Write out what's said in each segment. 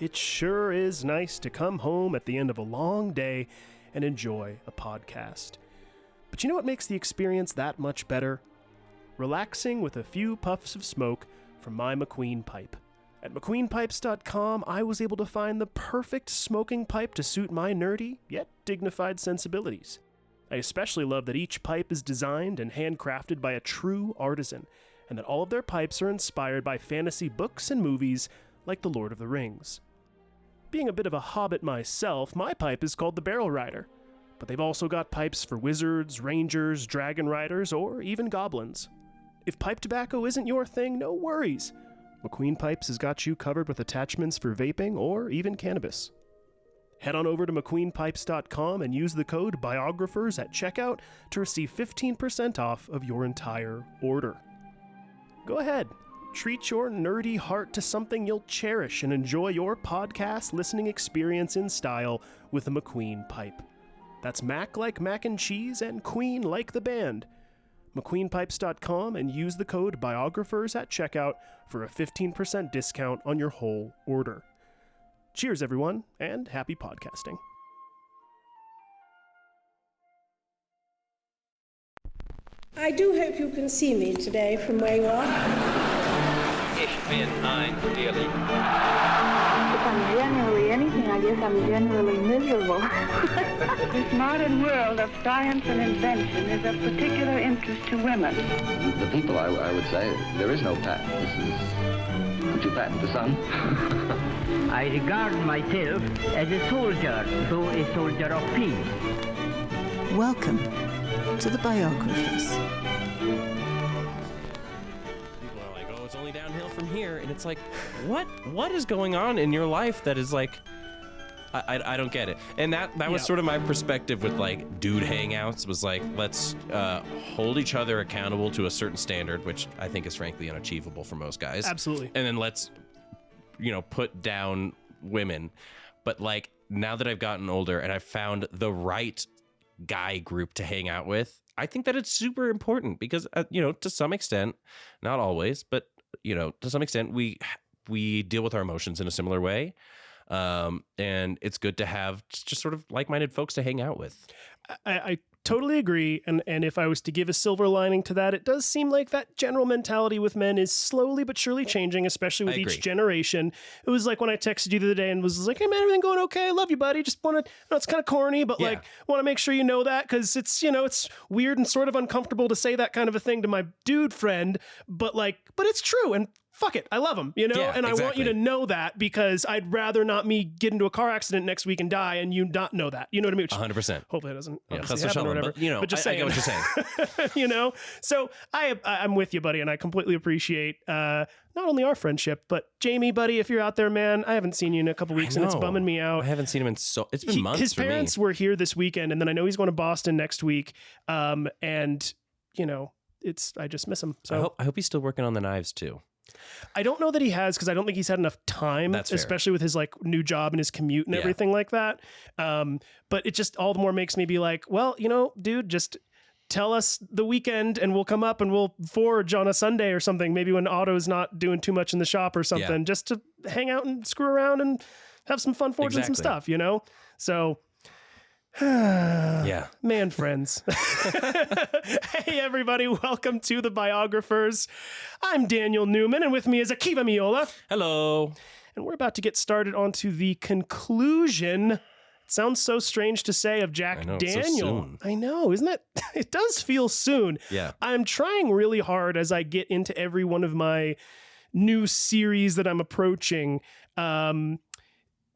It sure is nice to come home at the end of a long day and enjoy a podcast. But you know what makes the experience that much better? Relaxing with a few puffs of smoke from my McQueen pipe. At McQueenPipes.com, I was able to find the perfect smoking pipe to suit my nerdy, yet dignified sensibilities. I especially love that each pipe is designed and handcrafted by a true artisan, and that all of their pipes are inspired by fantasy books and movies like The Lord of the Rings. Being a bit of a hobbit myself, my pipe is called the Barrel Rider, but they've also got pipes for wizards, rangers, dragon riders, or even goblins. If pipe tobacco isn't your thing, no worries. McQueen Pipes has got you covered with attachments for vaping or even cannabis. Head on over to McQueenPipes.com and use the code BIOGRAPHERS at checkout to receive 15% off of your entire order. Go ahead. Treat your nerdy heart to something you'll cherish and enjoy your podcast listening experience in style with a McQueen pipe. That's Mac like mac and cheese and Queen like the band. McQueenPipes.com and use the code BIOGRAPHERS at checkout for a 15% discount on your whole order. Cheers, everyone, and happy podcasting. I do hope you can see me today from where you are. Ich bin ein Dealer. If I'm generally anything, I guess I'm generally miserable. This modern world of science and invention is of particular interest to women. The people, I would say, there is no patent. Would you patent the sun? I regard myself as a soldier, though a soldier of peace. Welcome to the Biographers. People are like, oh, it's only downhill from here. And it's like, what is going on in your life that is like, I don't get it. And that was sort of my perspective with like dude hangouts was like, let's hold each other accountable to a certain standard, which I think is frankly unachievable for most guys. Absolutely. And then let's, put down women. But like now that I've gotten older and I've found the right guy group to hang out with, I think that it's super important because, to some extent, not always, but, to some extent, we deal with our emotions in a similar way. And it's good to have just sort of like-minded folks to hang out with. I totally agree. And if I was to give a silver lining to that, it does seem like that general mentality with men is slowly but surely changing, especially with each generation. It was like when I texted you the other day and was like, hey man, everything going okay? I love you, buddy. Just want to, it's kind of corny, but want to make sure you know that because it's, it's weird and sort of uncomfortable to say that kind of a thing to my dude friend, but it's true. And fuck it, I love him, and exactly. I want you to know that because I'd rather not me get into a car accident next week and die and you not know that. You know what I mean? 100%. Hopefully it doesn't happen or whatever. But just saying. I get what you're saying. So I'm with you, buddy, and I completely appreciate not only our friendship, but Jamie, buddy, if you're out there, man, I haven't seen you in a couple weeks and it's bumming me out. I haven't seen him it's been months His parents were here this weekend, and then I know he's going to Boston next week, and I just miss him. So I hope he's still working on the knives too. I don't know that he has because I don't think he's had enough time, especially with his new job and his commute and everything like that. But it just all the more makes me be like, well, dude, just tell us the weekend and we'll come up and we'll forge on a Sunday or something. Maybe when Otto's not doing too much in the shop or something, just to hang out and screw around and have some fun forging some stuff, So. Man friends. Hey everybody, welcome to the Biographers. I'm Daniel Newman and with me is Akiva Miola. Hello. And we're about to get started onto the conclusion. It sounds so strange to say of Jack Daniel. So soon. I know, isn't it? It does feel soon. Yeah. I'm trying really hard as I get into every one of my new series that I'm approaching,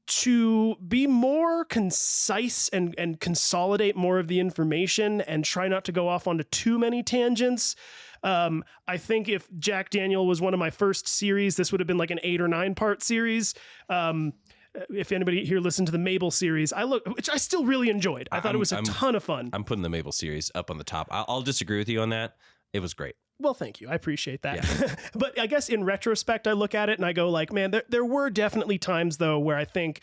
to be more concise and consolidate more of the information and try not to go off onto too many tangents. I think if Jack Daniel was one of my first series, this would have been like an 8 or 9 part series. If anybody here listened to the Mabel series, which I still really enjoyed. I thought it was a ton of fun. I'm putting the Mabel series up on the top. I'll disagree with you on that. It was great. Well, thank you. I appreciate that. Yeah. But I guess in retrospect, I look at it and I go like, man, there were definitely times though where I think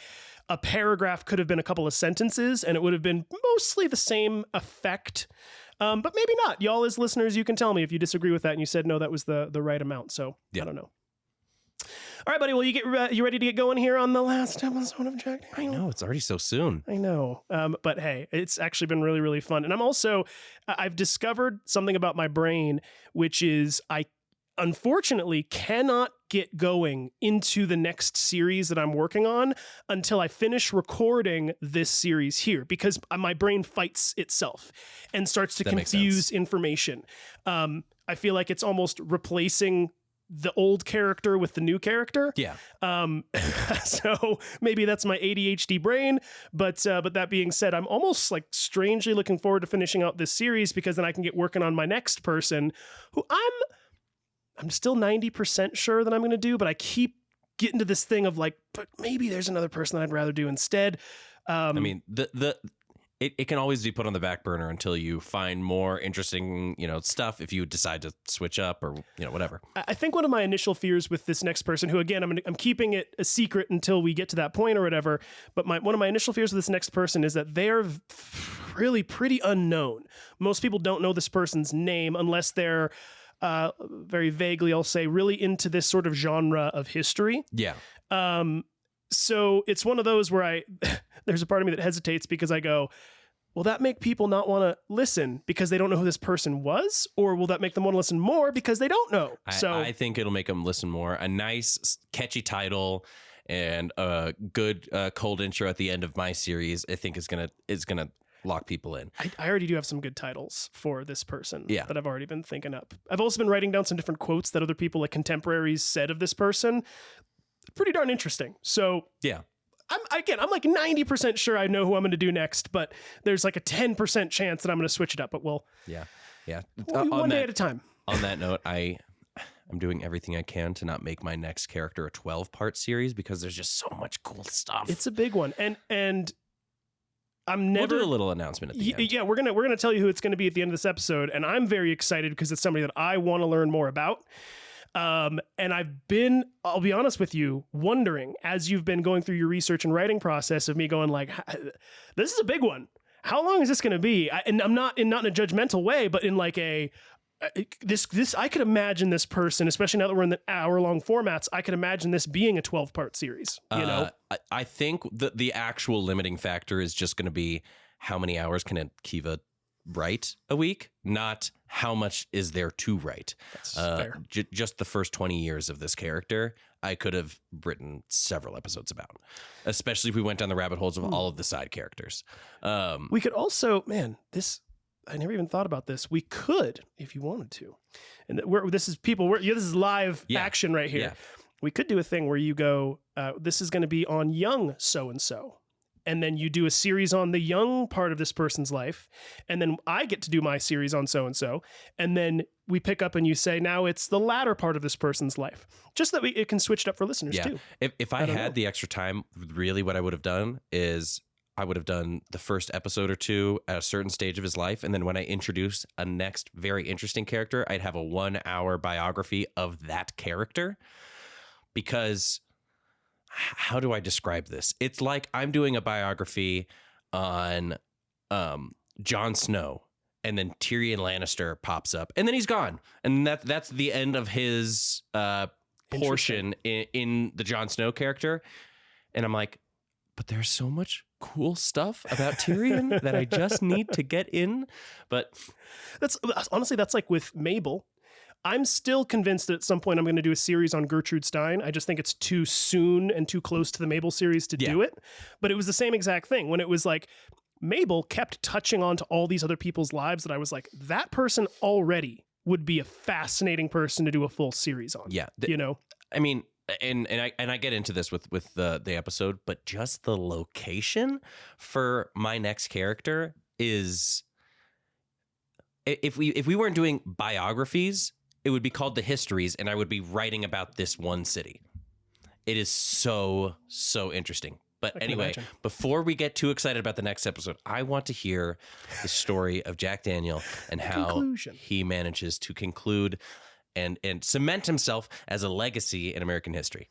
a paragraph could have been a couple of sentences and it would have been mostly the same effect. But maybe not. Y'all as listeners, you can tell me if you disagree with that and you said, no, that was the right amount. So I don't know. All right, buddy. Well, you ready to get going here on the last episode of Jack Daniel? I know, it's already so soon. I know. But hey, it's actually been really, really fun. And I'm also, I've discovered something about my brain, which is I unfortunately cannot get going into the next series that I'm working on until I finish recording this series here, because my brain fights itself and starts to confuse information. I feel like it's almost replacing the old character with the new character. Yeah. So maybe that's my ADHD brain, but that being said, I'm almost like strangely looking forward to finishing out this series, because then I can get working on my next person, who I'm still 90% sure that I'm going to do, but I keep getting to this thing of like, but maybe there's another person that I'd rather do instead. I mean, it can always be put on the back burner until you find more interesting, stuff, if you decide to switch up or, whatever. I think one of my initial fears with this next person, who again, I'm keeping it a secret until we get to that point or whatever, but one of my initial fears with this next person is that they're really pretty unknown. Most people don't know this person's name unless they're very vaguely, I'll say, really into this sort of genre of history. Yeah. So it's one of those where there's a part of me that hesitates, because I go, will that make people not want to listen because they don't know who this person was? Or will that make them want to listen more because they don't know? I think it'll make them listen more. A nice, catchy title and a good cold intro at the end of my series, I think is gonna lock people in. I already do have some good titles for this person that I've already been thinking up. I've also been writing down some different quotes that other people, like contemporaries, said of this person. Pretty darn interesting. So yeah, I'm like 90% sure I know who I'm going to do next, but there's like a 10% chance that I'm going to switch it up. But yeah. One day at a time. On that note, I'm doing everything I can to not make my next character a 12-part series, because there's just so much cool stuff. It's a big one, and I'm never. We'll do a little announcement at the end. Yeah, we're gonna tell you who it's gonna be at the end of this episode, and I'm very excited because it's somebody that I want to learn more about. And I've been, I'll be honest with you, wondering as you've been going through your research and writing process of me going like, this is a big one. How long is this going to be? And I'm not in a judgmental way, but in like this, I could imagine this person, especially now that we're in the hour-long formats, I could imagine this being a 12-part series, I think the actual limiting factor is just going to be how many hours can a Kiva write a week, not how much is there to write. That's fair. Just the first 20 years of this character, I could have written several episodes about, especially if we went down the rabbit holes of all of the side characters. We could also, I never even thought about this. We could, if you wanted to, and this is live action right here. Yeah. We could do a thing where you go, this is going to be on young so-and-so. And then you do a series on the young part of this person's life. And then I get to do my series on so-and-so. And then we pick up and you say, now it's the latter part of this person's life. Just that it can switch it up for listeners too. If I had the extra time, really what I would have done is I would have done the first episode or two at a certain stage of his life. And then when I introduce a next very interesting character, I'd have a 1-hour biography of that character. Because how do I describe this? It's like I'm doing a biography on Jon Snow, and then Tyrion Lannister pops up, and then he's gone, and that's the end of his portion in the Jon Snow character. And I'm like, but there's so much cool stuff about Tyrion that I just need to get in. But that's like with Mabel. I'm still convinced that at some point I'm going to do a series on Gertrude Stein. I just think it's too soon and too close to the Mabel series to do it. But it was the same exact thing when it was like Mabel kept touching on to all these other people's lives that I was like, that person already would be a fascinating person to do a full series on. Yeah. I mean, and I get into this with the episode, but just the location for my next character is, if we weren't doing biographies, it would be called The Histories, and I would be writing about this one city. It is so interesting. But anyway, before we get too excited about the next episode, I want to hear the story of Jack Daniel and how he manages to conclude and cement himself as a legacy in American history.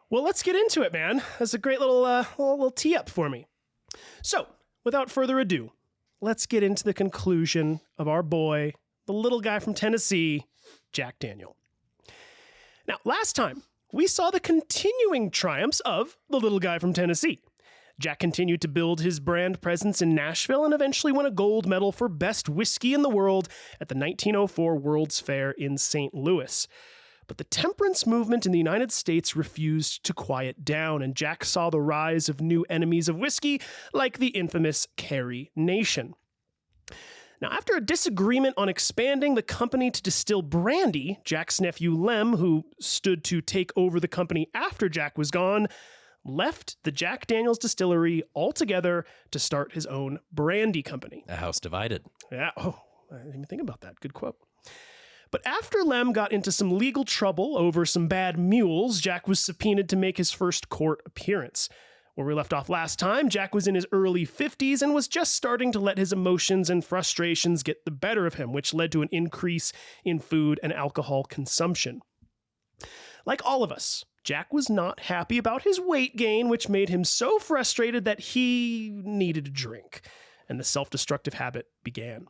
Well, let's get into it, man. That's a great little tee up for me. So, without further ado, let's get into the conclusion of our boy, the little guy from Tennessee, Jack Daniel. Now, last time we saw the continuing triumphs of the little guy from Tennessee. Jack continued to build his brand presence in Nashville and eventually won a gold medal for best whiskey in the world at the 1904 World's Fair in St. Louis. But the temperance movement in the United States refused to quiet down, and Jack saw the rise of new enemies of whiskey, like the infamous Carrie Nation. Now, after a disagreement on expanding the company to distill brandy, Jack's nephew Lem, who stood to take over the company after Jack was gone, left the Jack Daniel's distillery altogether to start his own brandy company. A house divided. Yeah. Oh, I didn't even think about that. Good quote. But after Lem got into some legal trouble over some bad mules, Jack was subpoenaed to make his first court appearance. Where we left off last time, Jack was in his early 50s and was just starting to let his emotions and frustrations get the better of him, which led to an increase in food and alcohol consumption. Like all of us, Jack was not happy about his weight gain, which made him so frustrated that he needed a drink, and the self-destructive habit began.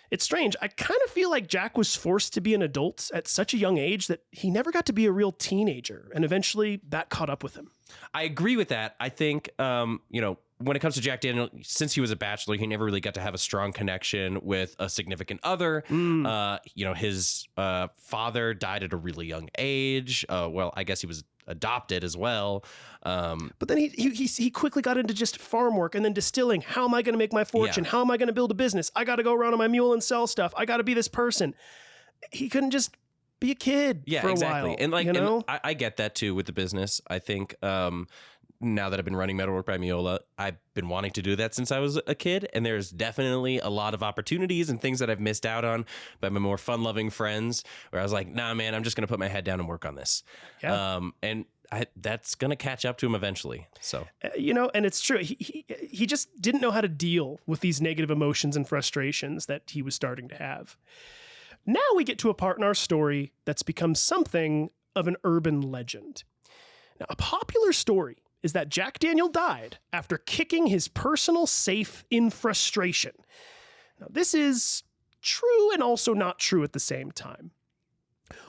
It's strange. I kind of feel like Jack was forced to be an adult at such a young age that he never got to be a real teenager, and eventually that caught up with him. I agree with that. I think, when it comes to Jack Daniel, since he was a bachelor, he never really got to have a strong connection with a significant other. His father died at a really young age. I guess he was adopted as well. But then he quickly got into just farm work and then distilling. How am I going to make my fortune? Yeah. How am I going to build a business? I got to go around on my mule and sell stuff. I got to be this person. He couldn't just be a kid for a while. And I get that too with the business. I think now that I've been running Metalwork by Miola, I've been wanting to do that since I was a kid, and there's definitely a lot of opportunities and things that I've missed out on by my more fun-loving friends, where I was like, nah, man, I'm just going to put my head down and work on this. Yeah. That's going to catch up to him eventually. So, and it's true. He just didn't know how to deal with these negative emotions and frustrations that he was starting to have. Now we get to a part in our story that's become something of an urban legend. Now, a popular story is that Jack Daniel died after kicking his personal safe in frustration. Now, this is true and also not true at the same time.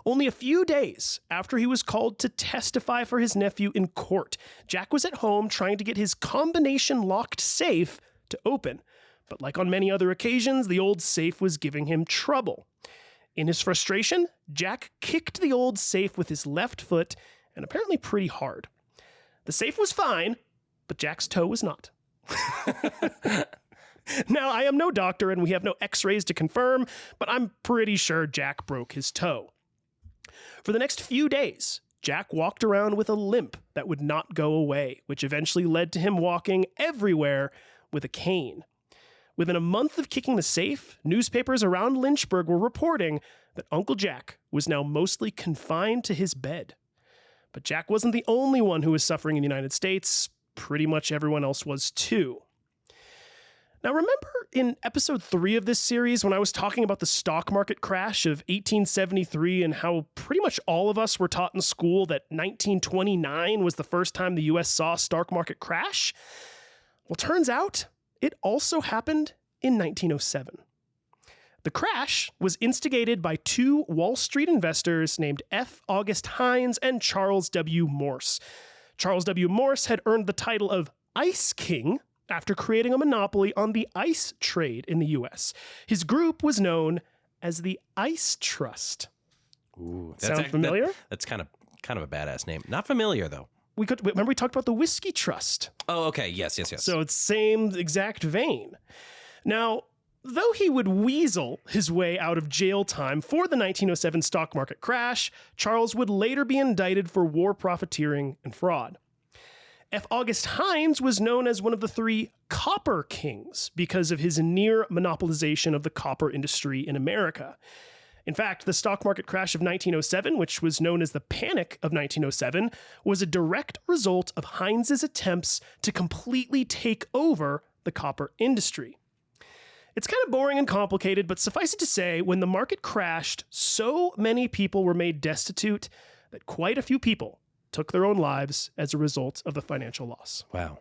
Only a few days after he was called to testify for his nephew in court, Jack was at home trying to get his combination locked safe to open. But like on many other occasions, the old safe was giving him trouble. In his frustration, Jack kicked the old safe with his left foot, and apparently pretty hard. The safe was fine, but Jack's toe was not. Now, I am no doctor and we have no x-rays to confirm, but I'm pretty sure Jack broke his toe. For the next few days, Jack walked around with a limp that would not go away, which eventually led to him walking everywhere with a cane. Within a month of kicking the safe, newspapers around Lynchburg were reporting that Uncle Jack was now mostly confined to his bed. But Jack wasn't the only one who was suffering in the United States. Pretty much everyone else was too. Now, remember in episode 3 of this series when I was talking about the stock market crash of 1873 and how pretty much all of us were taught in school that 1929 was the first time the U.S. saw a stock market crash? Well, turns out it also happened in 1907. The crash was instigated by two Wall Street investors named F. August Hines and Charles W. Morse. Charles W. Morse had earned the title of Ice King after creating a monopoly on the ice trade in the U.S. His group was known as the Ice Trust. Ooh, sound familiar? That's kind of a badass name. Not familiar though. Remember we talked about the Whiskey Trust. Oh, okay. Yes. So it's same exact vein. Now, though he would weasel his way out of jail time for the 1907 stock market crash, Charles would later be indicted for war profiteering and fraud. F. August Hines was known as one of the 3 Copper Kings because of his near monopolization of the copper industry in America. In fact, the stock market crash of 1907, which was known as the Panic of 1907, was a direct result of Hines's attempts to completely take over the copper industry. It's kind of boring and complicated, but suffice it to say, when the market crashed, so many people were made destitute that quite a few people took their own lives as a result of the financial loss. Wow.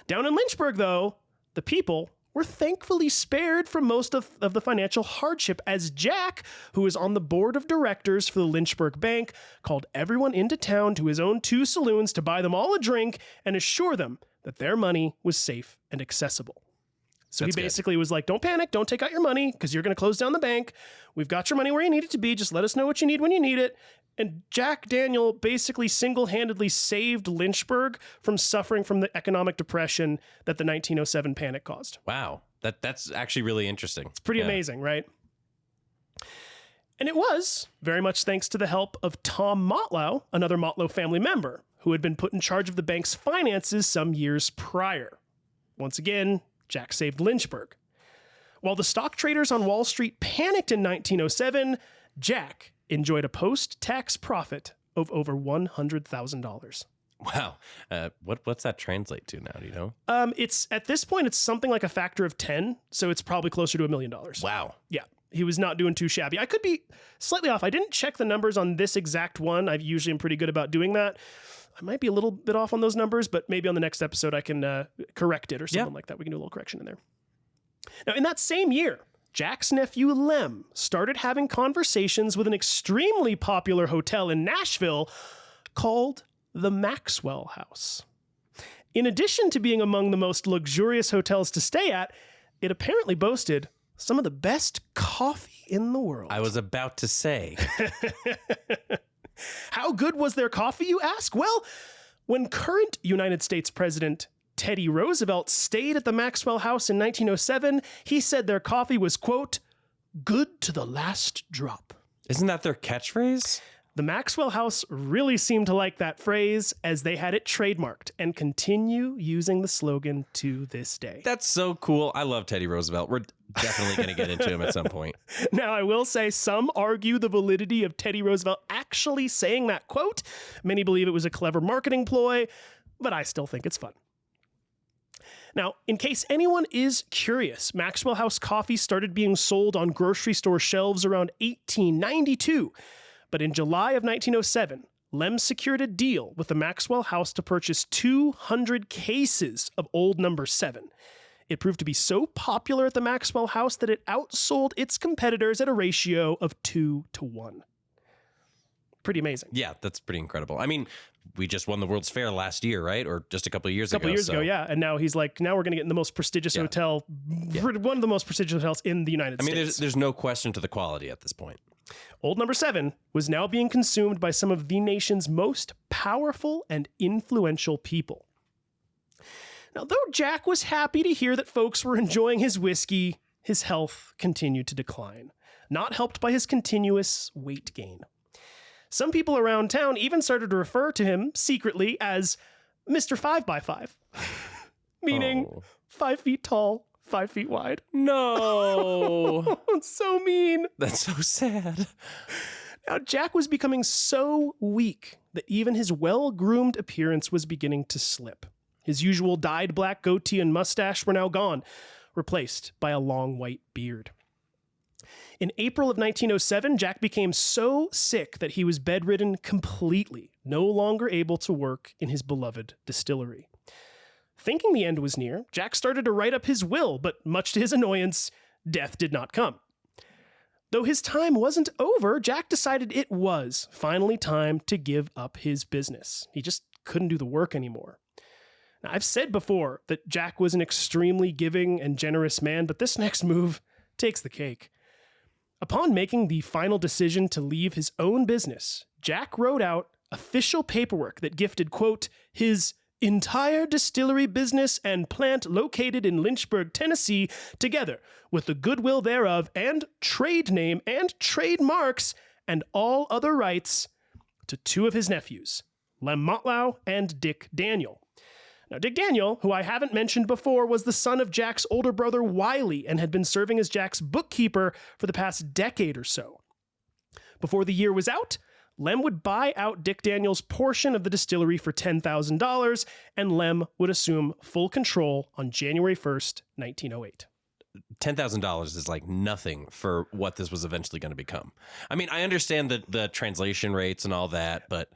Down in Lynchburg, though, the people were thankfully spared from most of the financial hardship, as Jack, who was on the board of directors for the Lynchburg Bank, called everyone into town to his own 2 saloons to buy them all a drink and assure them that their money was safe and accessible. So That's he basically was like, don't panic, don't take out your money because you're going to close down the bank. We've got your money where you need it to be. Just let us know what you need when you need it. And Jack Daniel basically single-handedly saved Lynchburg from suffering from the economic depression that the 1907 panic caused. Wow. That's actually really interesting. It's pretty amazing, right? And it was very much thanks to the help of Tom Motlow, another Motlow family member, who had been put in charge of the bank's finances some years prior. Once again, Jack saved Lynchburg. While the stock traders on Wall Street panicked in 1907, Jack enjoyed a post-tax profit of over $100,000. Wow. What's that translate to now? Do you know? It's at this point, it's something like a factor of 10, so it's probably closer to $1 million. Wow. Yeah, he was not doing too shabby. I could be slightly off. I didn't check the numbers on this exact one. I usually am pretty good about doing that. I might be a little bit off on those numbers, but maybe on the next episode I can correct it or something like that. We can do a little correction in there. Now, in that same year, Jack's nephew Lem started having conversations with an extremely popular hotel in Nashville called the Maxwell House. In addition to being among the most luxurious hotels to stay at, it apparently boasted some of the best coffee in the world. I was about to say. How good was their coffee, you ask? Well, when current United States President Teddy Roosevelt stayed at the Maxwell House in 1907, he said their coffee was, quote, good to the last drop. Isn't that their catchphrase? The Maxwell House really seemed to like that phrase, as they had it trademarked and continue using the slogan to this day. That's so cool. I love Teddy Roosevelt. We're definitely going to get into him at some point. Now, I will say some argue the validity of Teddy Roosevelt actually saying that quote. Many believe it was a clever marketing ploy, but I still think it's fun. Now, in case anyone is curious, Maxwell House coffee started being sold on grocery store shelves around 1892. But in July of 1907, Lem secured a deal with the Maxwell House to purchase 200 cases of Old Number 7. It proved to be so popular at the Maxwell House that it outsold its competitors at a ratio of 2-1. Pretty amazing. Yeah, that's pretty incredible. I mean, we just won the World's Fair last year, right? Or just a couple of years ago. Yeah. And now he's like, now we're going to get in the most prestigious hotel, one of the most prestigious hotels in the United States. I mean, there's no question to the quality at this point. Old Number 7 was now being consumed by some of the nation's most powerful and influential people. Now, though Jack was happy to hear that folks were enjoying his whiskey, his health continued to decline, not helped by his continuous weight gain. Some people around town even started to refer to him secretly as Mr. 5x5, meaning 5 feet tall, 5 feet wide. No. It's so mean. That's so sad. Now, Jack was becoming so weak that even his well-groomed appearance was beginning to slip. His usual dyed black goatee and mustache were now gone, replaced by a long white beard. In April of 1907, Jack became so sick that he was bedridden completely, no longer able to work in his beloved distillery. Thinking the end was near, Jack started to write up his will, but much to his annoyance, death did not come. Though his time wasn't over, Jack decided it was finally time to give up his business. He just couldn't do the work anymore. Now, I've said before that Jack was an extremely giving and generous man, but this next move takes the cake. Upon making the final decision to leave his own business, Jack wrote out official paperwork that gifted, quote, his entire distillery business and plant located in Lynchburg, Tennessee, together with the goodwill thereof and trade name and trademarks and all other rights to 2 of his nephews, Lem Motlow and Dick Daniel. Now, Dick Daniel, who I haven't mentioned before, was the son of Jack's older brother, Wiley, and had been serving as Jack's bookkeeper for the past decade or so. Before the year was out, Lem would buy out Dick Daniel's portion of the distillery for $10,000, and Lem would assume full control on January 1st, 1908. $10,000 is like nothing for what this was eventually going to become. I mean, I understand the translation rates and all that, but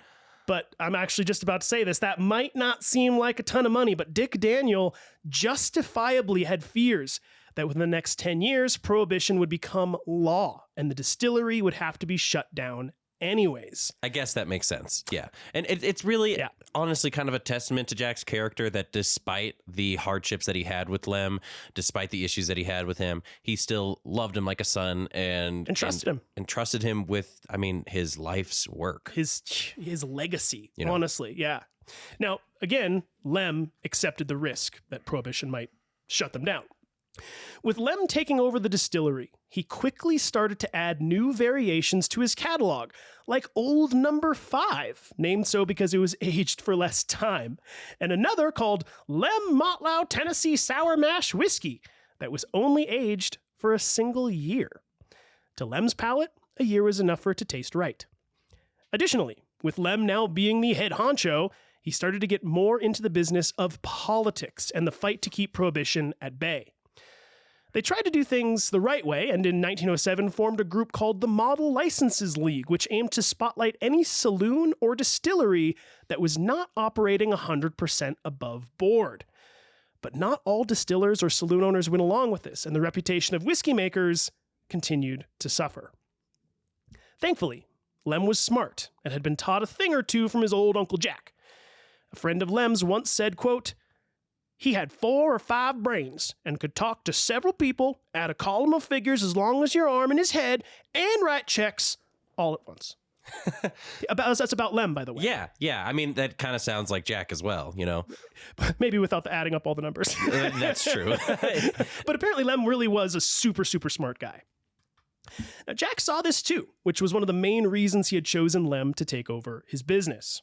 but I'm actually just about to say this. That might not seem like a ton of money, but Dick Daniel justifiably had fears that within the next 10 years, Prohibition would become law and the distillery would have to be shut down anyways. I guess that makes sense. Yeah. And it's really, honestly, kind of a testament to Jack's character that despite the hardships that he had with Lem, despite the issues that he had with him, he still loved him like a son and trusted him. And trusted him with, I mean, his life's work. His legacy, honestly. Yeah. Now, again, Lem accepted the risk that Prohibition might shut them down. With Lem taking over the distillery, he quickly started to add new variations to his catalog, like Old Number 5, named so because it was aged for less time, and another called Lem Motlow Tennessee Sour Mash Whiskey that was only aged for a single year. To Lem's palate, a year was enough for it to taste right. Additionally, with Lem now being the head honcho, he started to get more into the business of politics and the fight to keep Prohibition at bay. They tried to do things the right way, and in 1907 formed a group called the Model Licenses League, which aimed to spotlight any saloon or distillery that was not operating 100% above board. But not all distillers or saloon owners went along with this, and the reputation of whiskey makers continued to suffer. Thankfully, Lem was smart and had been taught a thing or two from his old Uncle Jack. A friend of Lem's once said, quote, "He had 4 or 5 brains and could talk to several people, add a column of figures as long as your arm in his head, and write checks all at once." That's about Lem, by the way. Yeah. I mean, that kind of sounds like Jack as well, you know? Maybe without the adding up all the numbers. That's true. But apparently Lem really was a super, super smart guy. Now, Jack saw this too, which was one of the main reasons he had chosen Lem to take over his business.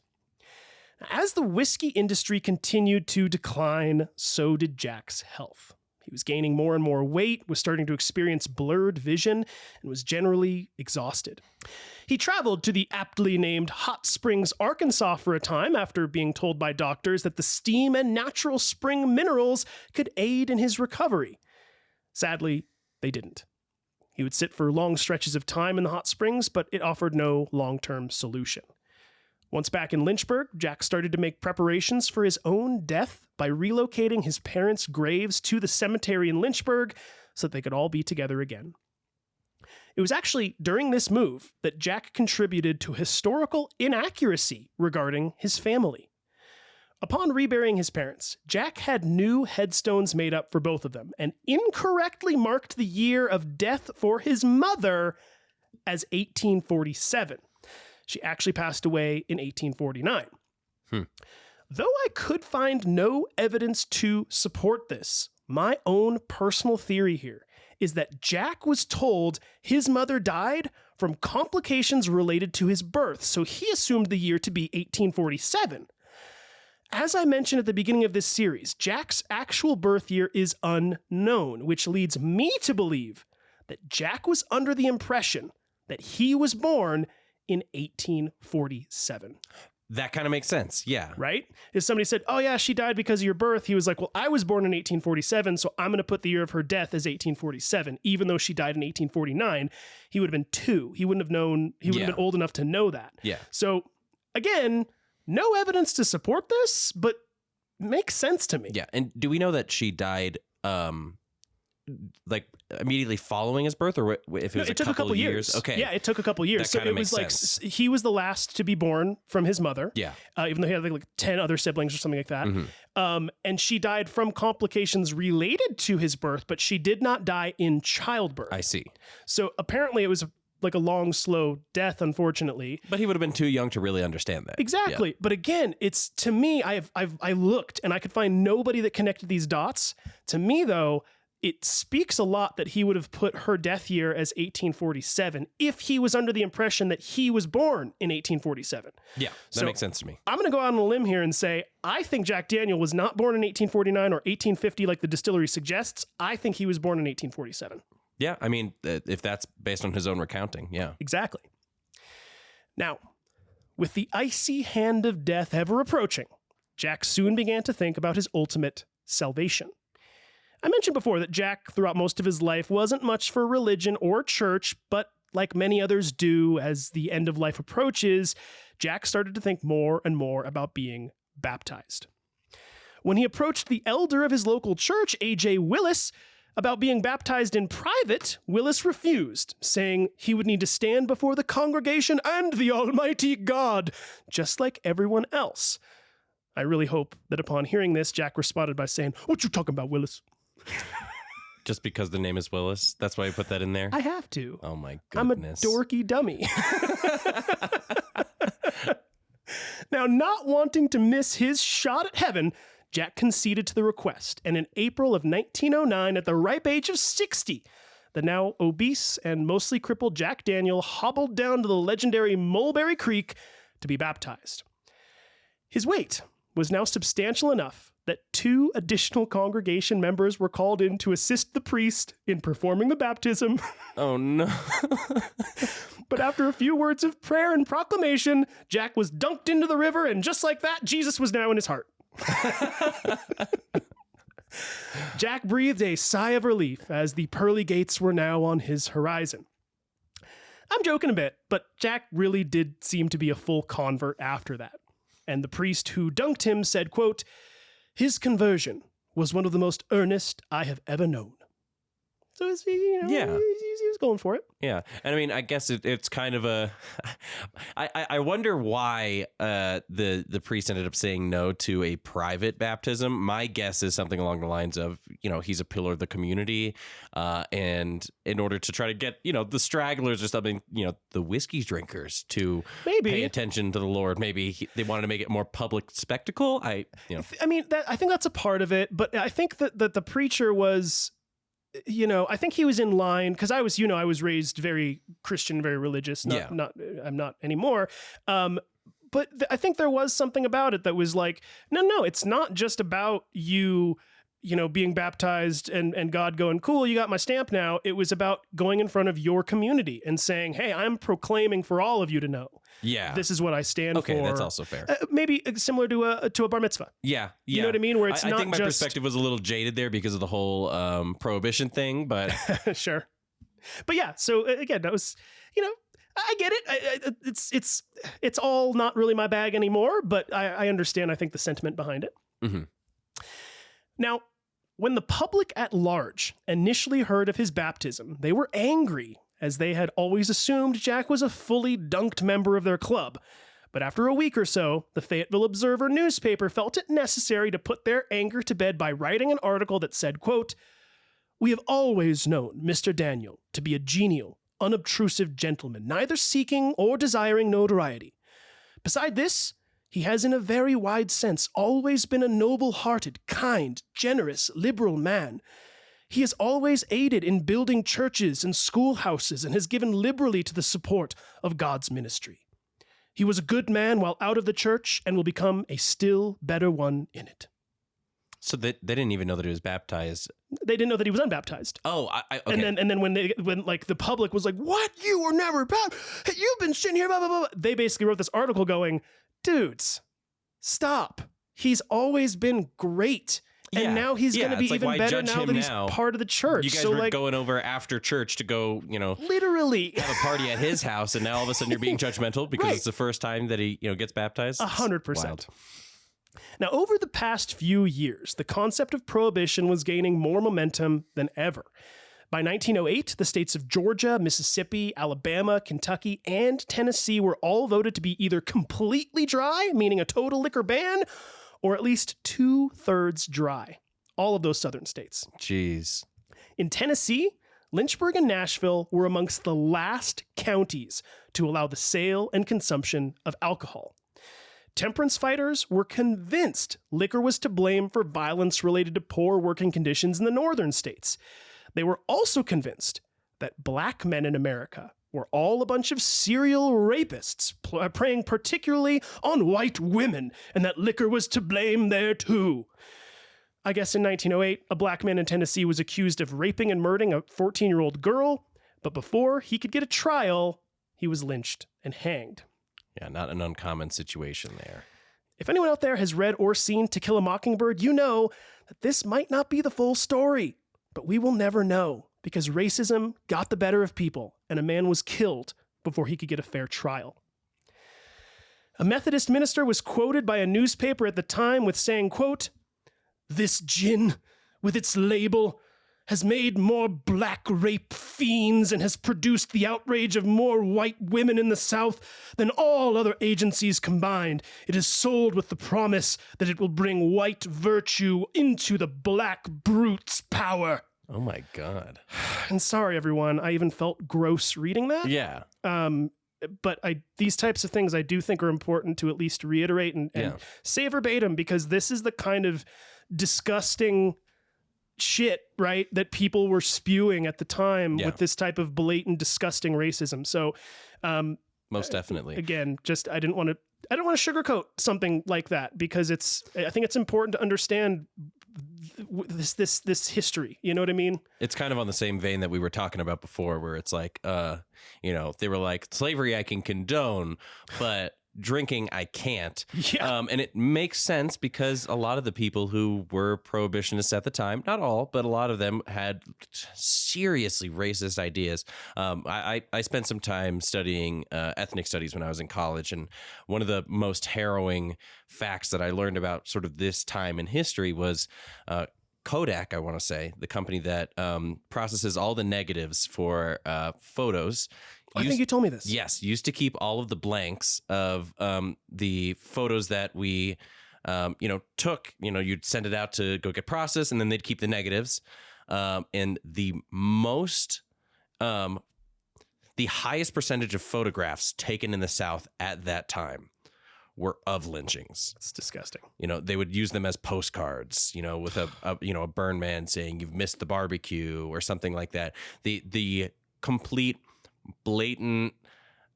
As the whiskey industry continued to decline, so did Jack's health. He was gaining more and more weight, was starting to experience blurred vision, and was generally exhausted. He traveled to the aptly named Hot Springs, Arkansas for a time after being told by doctors that the steam and natural spring minerals could aid in his recovery. Sadly, they didn't. He would sit for long stretches of time in the hot springs, but it offered no long-term solution. Once back in Lynchburg, Jack started to make preparations for his own death by relocating his parents' graves to the cemetery in Lynchburg so that they could all be together again. It was actually during this move that Jack contributed to historical inaccuracy regarding his family. Upon reburying his parents, Jack had new headstones made up for both of them and incorrectly marked the year of death for his mother as 1847. She actually passed away in 1849. Though I could find no evidence to support this, my own personal theory here is that Jack was told his mother died from complications related to his birth, so he assumed the year to be 1847. As I mentioned at the beginning of this series, Jack's actual birth year is unknown, which leads me to believe that Jack was under the impression that he was born in 1847. That kind of makes sense. Yeah. Right? If somebody said, "Oh yeah, she died because of your birth," he was like, "Well, I was born in 1847, so I'm going to put the year of her death as 1847, even though she died in 1849. He would have been 2. He wouldn't have known, he wouldn't have been old enough to know that. Yeah. So again, no evidence to support this, but makes sense to me. Yeah. And do we know that she died like immediately following his birth, or if it was it took a couple years? Okay. Yeah, it took a couple years. So it was like he was the last to be born from his mother. Yeah. Even though he had like 10 other siblings or something like that. And she died from complications related to his birth, but she did not die in childbirth. I see. So apparently it was like a long, slow death, unfortunately. But he would have been too young to really understand that. Exactly. Yeah. But again, it's, to me, I looked and I could find nobody that connected these dots. To me, though, it speaks a lot that he would have put her death year as 1847 if he was under the impression that he was born in 1847. Yeah, that makes sense to me. I'm going to go out on a limb here and say, I think Jack Daniel was not born in 1849 or 1850 like the distillery suggests. I think he was born in 1847. Yeah, I mean, if that's based on his own recounting, yeah. Exactly. Now, with the icy hand of death ever approaching, Jack soon began to think about his ultimate salvation. I mentioned before that Jack, throughout most of his life, wasn't much for religion or church, but like many others do as the end of life approaches, Jack started to think more and more about being baptized. When he approached the elder of his local church, A.J. Willis, about being baptized in private, Willis refused, saying he would need to stand before the congregation and the Almighty God, just like everyone else. I really hope that upon hearing this, Jack responded by saying, "What you talking about, Willis?" Just because the name is Willis? That's why you put that in there? I have to. Oh my I'm a goodness. dorky dummy. Now, not wanting to miss his shot at heaven, Jack conceded to the request, and in April of 1909, at the ripe age of 60, the now obese and mostly crippled Jack Daniel hobbled down to the legendary Mulberry Creek to be baptized. His weight was now substantial enough that 2 additional congregation members were called in to assist the priest in performing the baptism. Oh no. But after a few words of prayer and proclamation, Jack was dunked into the river, and just like that, Jesus was now in his heart. Jack breathed a sigh of relief as the pearly gates were now on his horizon. I'm joking a bit, but Jack really did seem to be a full convert after that. And the priest who dunked him said, quote, "His conversion was one of the most earnest I have ever known." So is he, he was going for it. Yeah. And I mean, I guess it's kind of a, I wonder why the priest ended up saying no to a private baptism. My guess is something along the lines of, he's a pillar of the community. And in order to try to get, the stragglers or something, the whiskey drinkers to pay attention to the Lord, maybe they wanted to make it more public spectacle. I think that's a part of it, but I think that the preacher was, I think he was in line because I was raised very Christian, very religious. I'm not anymore. But I think there was something about it that was like, no, it's not just about you, being baptized and God going, cool, you got my stamp now. It was about going in front of your community and saying, hey, I'm proclaiming for all of you to know. Yeah, this is what I stand for. Okay, that's also fair. Maybe similar to a bar mitzvah. Yeah. You know what I mean? Where it's I not think my perspective was a little jaded there because of the whole prohibition thing, but sure. But yeah, so again, that was, I get it. It's all not really my bag anymore, but I understand. I think the sentiment behind it. Mm-hmm. Now, when the public at large initially heard of his baptism, they were angry, as they had always assumed Jack was a fully dunked member of their club. But after a week or so, the Fayetteville Observer newspaper felt it necessary to put their anger to bed by writing an article that said, quote, "We have always known Mr. Daniel to be a genial, unobtrusive gentleman, neither seeking or desiring notoriety. Beside this, he has in a very wide sense always been a noble-hearted, kind, generous, liberal man. He has always aided in building churches and schoolhouses and has given liberally to the support of God's ministry. He was a good man while out of the church and will become a still better one in it." So they didn't even know that he was baptized. They didn't know that he was unbaptized. Oh, okay. And then when the public was like, "What? You were never baptized? You've been sitting here, blah, blah, blah." They basically wrote this article going, "Dudes, stop. He's always been great. And now he's going to be even better now that he's part of the church." You guys were going over after church to go, literally have a party at his house, and now all of a sudden you're being judgmental because it's the first time that he, gets baptized. 100%. Now, over the past few years, the concept of prohibition was gaining more momentum than ever. By 1908, the states of Georgia, Mississippi, Alabama, Kentucky, and Tennessee were all voted to be either completely dry, meaning a total liquor ban, or at least 2/3 dry. All of those southern states. Jeez. In Tennessee, Lynchburg and Nashville were amongst the last counties to allow the sale and consumption of alcohol. Temperance fighters were convinced liquor was to blame for violence related to poor working conditions in the northern states. They were also convinced that black men in America were all a bunch of serial rapists preying particularly on white women, and that liquor was to blame there too. I guess in 1908, a black man in Tennessee was accused of raping and murdering a 14-year-old girl, but before he could get a trial, he was lynched and hanged. Yeah, not an uncommon situation there. If anyone out there has read or seen To Kill a Mockingbird, you know that this might not be the full story, but we will never know because racism got the better of people and a man was killed before he could get a fair trial. A Methodist minister was quoted by a newspaper at the time with saying, quote, "This gin, with its label, has made more black rape fiends and has produced the outrage of more white women in the South than all other agencies combined. It is sold with the promise that it will bring white virtue into the black brute's power." Oh my God. And sorry, everyone, I even felt gross reading that. Yeah. But these types of things I do think are important to at least reiterate and say verbatim, because this is the kind of disgusting shit, right, that people were spewing at the time with this type of blatant, disgusting racism. So, most definitely. Again, just I don't want to sugarcoat something like that, because I think it's important to understand this history. You know what I mean? It's kind of on the same vein that we were talking about before, where it's like, they were like, slavery I can condone, but drinking I can't. Yeah. And it makes sense because a lot of the people who were prohibitionists at the time, not all, but a lot of them had seriously racist ideas. I spent some time studying ethnic studies when I was in college, and one of the most harrowing facts that I learned about sort of this time in history was Kodak, I want to say, the company that processes all the negatives for photos. I think you told me this. Yes, used to keep all of the blanks of the photos that we, took. You'd send it out to go get processed, and then they'd keep the negatives. And the highest percentage of photographs taken in the South at that time were of lynchings. It's disgusting. They would use them as postcards, with a burn man saying you've missed the barbecue or something like that. The complete blatant,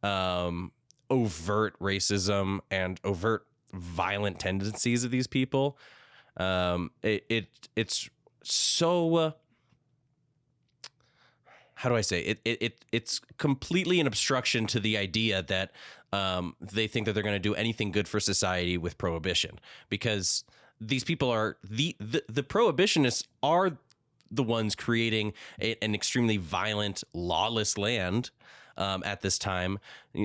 overt racism and overt violent tendencies of these people. It's so, how do I say it's completely an obstruction to the idea that they think that they're going to do anything good for society with prohibition, because these people are the prohibitionists are the ones creating an extremely violent, lawless land at this time.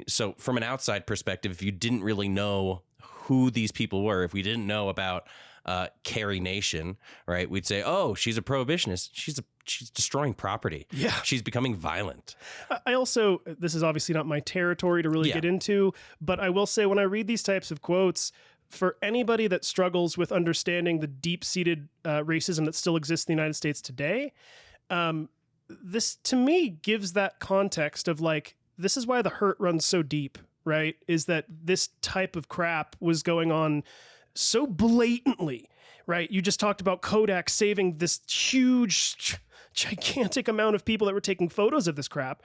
So from an outside perspective, if you didn't really know who these people were, if we didn't know about Carrie Nation, right, we'd say, oh, she's a prohibitionist. She's destroying property. Yeah. She's becoming violent. I also, this is obviously not my territory to really get into, but I will say when I read these types of quotes, for anybody that struggles with understanding the deep-seated racism that still exists in the United States today, this to me gives that context of like, this is why the hurt runs so deep, right? Is that this type of crap was going on so blatantly, right? You just talked about Kodak saving this huge, gigantic amount of people that were taking photos of this crap.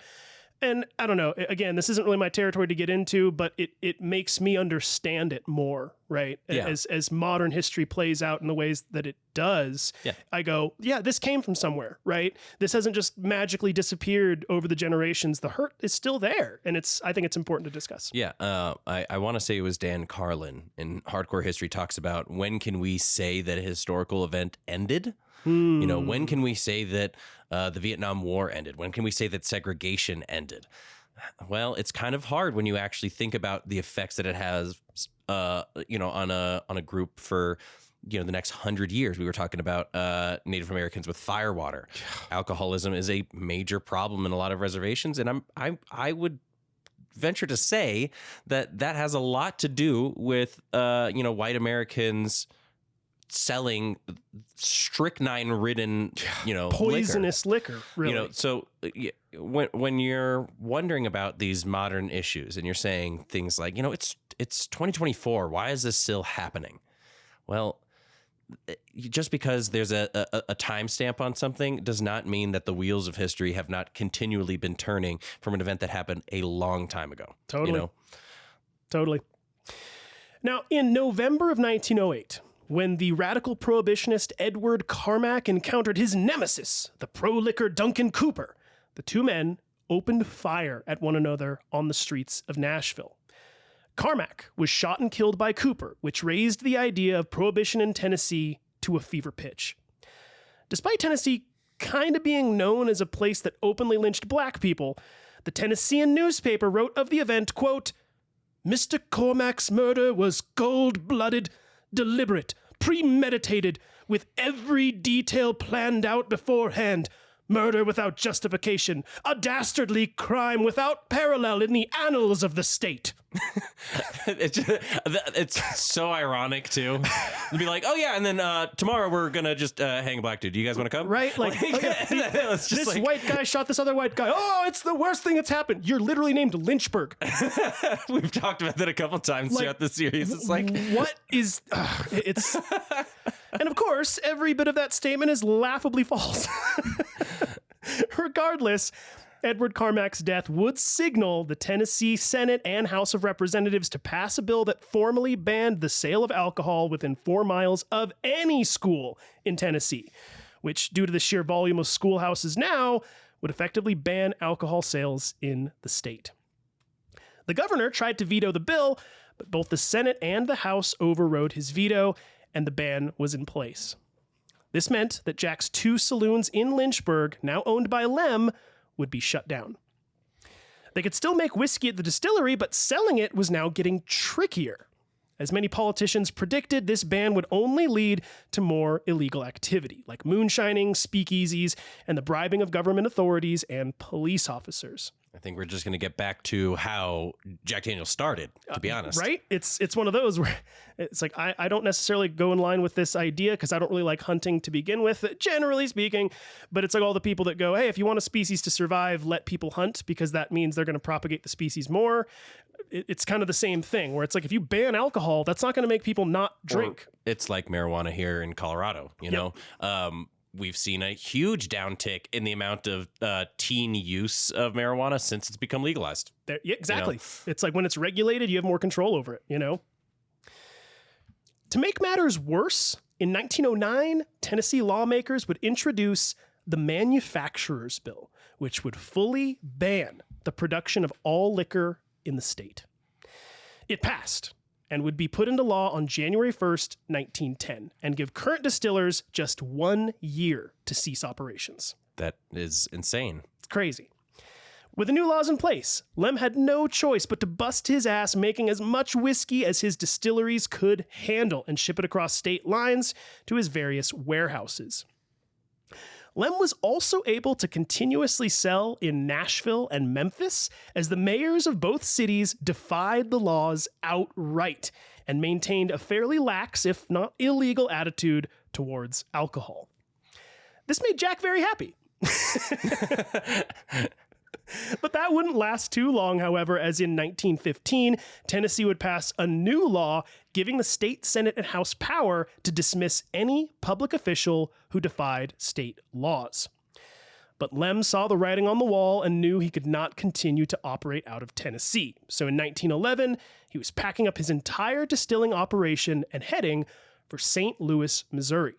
And I don't know, again, this isn't really my territory to get into, but it makes me understand it more, right? Yeah. As modern history plays out in the ways that it does, I go, yeah, this came from somewhere, right? This hasn't just magically disappeared over the generations. The hurt is still there, and I think it's important to discuss. Yeah, I want to say it was Dan Carlin in Hardcore History talks about, when can we say that a historical event ended? When can we say that the Vietnam War ended? When can we say that segregation ended? Well, it's kind of hard when you actually think about the effects that it has, on a group for, the next 100 years. We were talking about Native Americans with firewater. Alcoholism is a major problem in a lot of reservations, and I would venture to say that has a lot to do with white Americans selling strychnine-ridden, poisonous liquor, really. So when you're wondering about these modern issues and you're saying things like, it's 2024, why is this still happening? Well, just because there's a timestamp on something does not mean that the wheels of history have not continually been turning from an event that happened a long time ago. Totally. Totally. Now, in November of 1908, when the radical prohibitionist Edward Carmack encountered his nemesis, the pro-liquor Duncan Cooper, the two men opened fire at one another on the streets of Nashville. Carmack was shot and killed by Cooper, which raised the idea of prohibition in Tennessee to a fever pitch. Despite Tennessee kind of being known as a place that openly lynched black people, the Tennessean newspaper wrote of the event, quote, "Mr. Cormac's murder was cold-blooded, deliberate, premeditated, with every detail planned out beforehand. Murder without justification, a dastardly crime without parallel in the annals of the state." It's so ironic too. To be like, oh yeah, and then tomorrow we're gonna just hang a black dude. Do you guys want to come? Right? Like, oh, yeah, it's just this white guy shot this other white guy. Oh, it's the worst thing that's happened. You're literally named Lynchburg. We've talked about that a couple times throughout the series. It's like, what is? It's, and of course, every bit of that statement is laughably false. Regardless, Edward Carmack's death would signal the Tennessee Senate and House of Representatives to pass a bill that formally banned the sale of alcohol within 4 miles of any school in Tennessee, which, due to the sheer volume of schoolhouses now, would effectively ban alcohol sales in the state. The governor tried to veto the bill, but both the Senate and the House overrode his veto, and the ban was in place. This meant that Jack's 2 saloons in Lynchburg, now owned by Lem, would be shut down. They could still make whiskey at the distillery, but selling it was now getting trickier. As many politicians predicted, this ban would only lead to more illegal activity, like moonshining, speakeasies, and the bribing of government authorities and police officers. I think we're just going to get back to how Jack Daniels started, to be honest. Right? It's one of those where it's like, I don't necessarily go in line with this idea because I don't really like hunting to begin with, generally speaking. But it's like all the people that go, hey, if you want a species to survive, let people hunt because that means they're going to propagate the species more. It's kind of the same thing where it's like, if you ban alcohol, that's not going to make people not drink. Or it's like marijuana here in Colorado, you know? We've seen a huge downtick in the amount of teen use of marijuana since it's become legalized. Exactly. You know? It's like when it's regulated, you have more control over it, you know? To make matters worse, in 1909, Tennessee lawmakers would introduce the Manufacturers Bill, which would fully ban the production of all liquor in the state. It passed and would be put into law on January 1st, 1910, and give current distillers just 1 year to cease operations. That is insane. It's crazy. With the new laws in place, Lem had no choice but to bust his ass making as much whiskey as his distilleries could handle and ship it across state lines to his various warehouses. Lem was also able to continuously sell in Nashville and Memphis as the mayors of both cities defied the laws outright and maintained a fairly lax, if not illegal, attitude towards alcohol. This made Jack very happy. But that wouldn't last too long, however, as in 1915, Tennessee would pass a new law giving the state Senate and House power to dismiss any public official who defied state laws. But Lem saw the writing on the wall and knew he could not continue to operate out of Tennessee. So in 1911, he was packing up his entire distilling operation and heading for St. Louis, Missouri.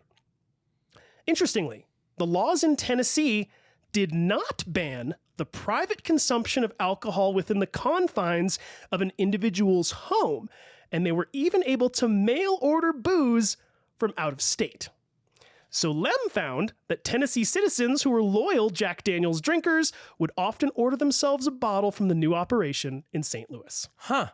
Interestingly, the laws in Tennessee did not ban the private consumption of alcohol within the confines of an individual's home, and they were even able to mail order booze from out of state. So Lem found that Tennessee citizens who were loyal Jack Daniels drinkers would often order themselves a bottle from the new operation in St. Louis. Huh.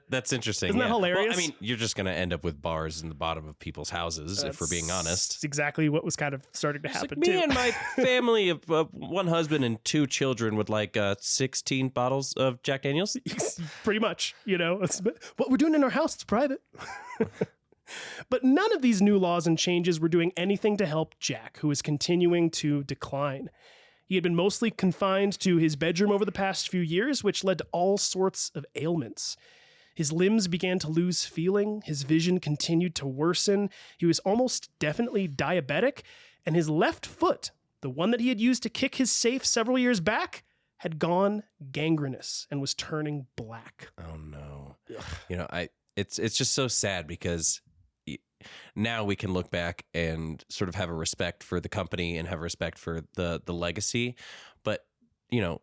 That's interesting. Isn't that hilarious? Well, I mean, you're just going to end up with bars in the bottom of people's houses, if we're being honest. That's exactly what was kind of starting to happen, too. Me and my family of one husband and 2 children would like 16 bottles of Jack Daniels. Pretty much, you know. What we're doing in our house, it's private. But none of these new laws and changes were doing anything to help Jack, who was continuing to decline. He had been mostly confined to his bedroom over the past few years, which led to all sorts of ailments. His limbs began to lose feeling, his vision continued to worsen, he was almost definitely diabetic, and his left foot, the one that he had used to kick his safe several years back, had gone gangrenous and was turning black. Oh no. Ugh. You know, it's just so sad because now we can look back and sort of have a respect for the company and have respect for the legacy, but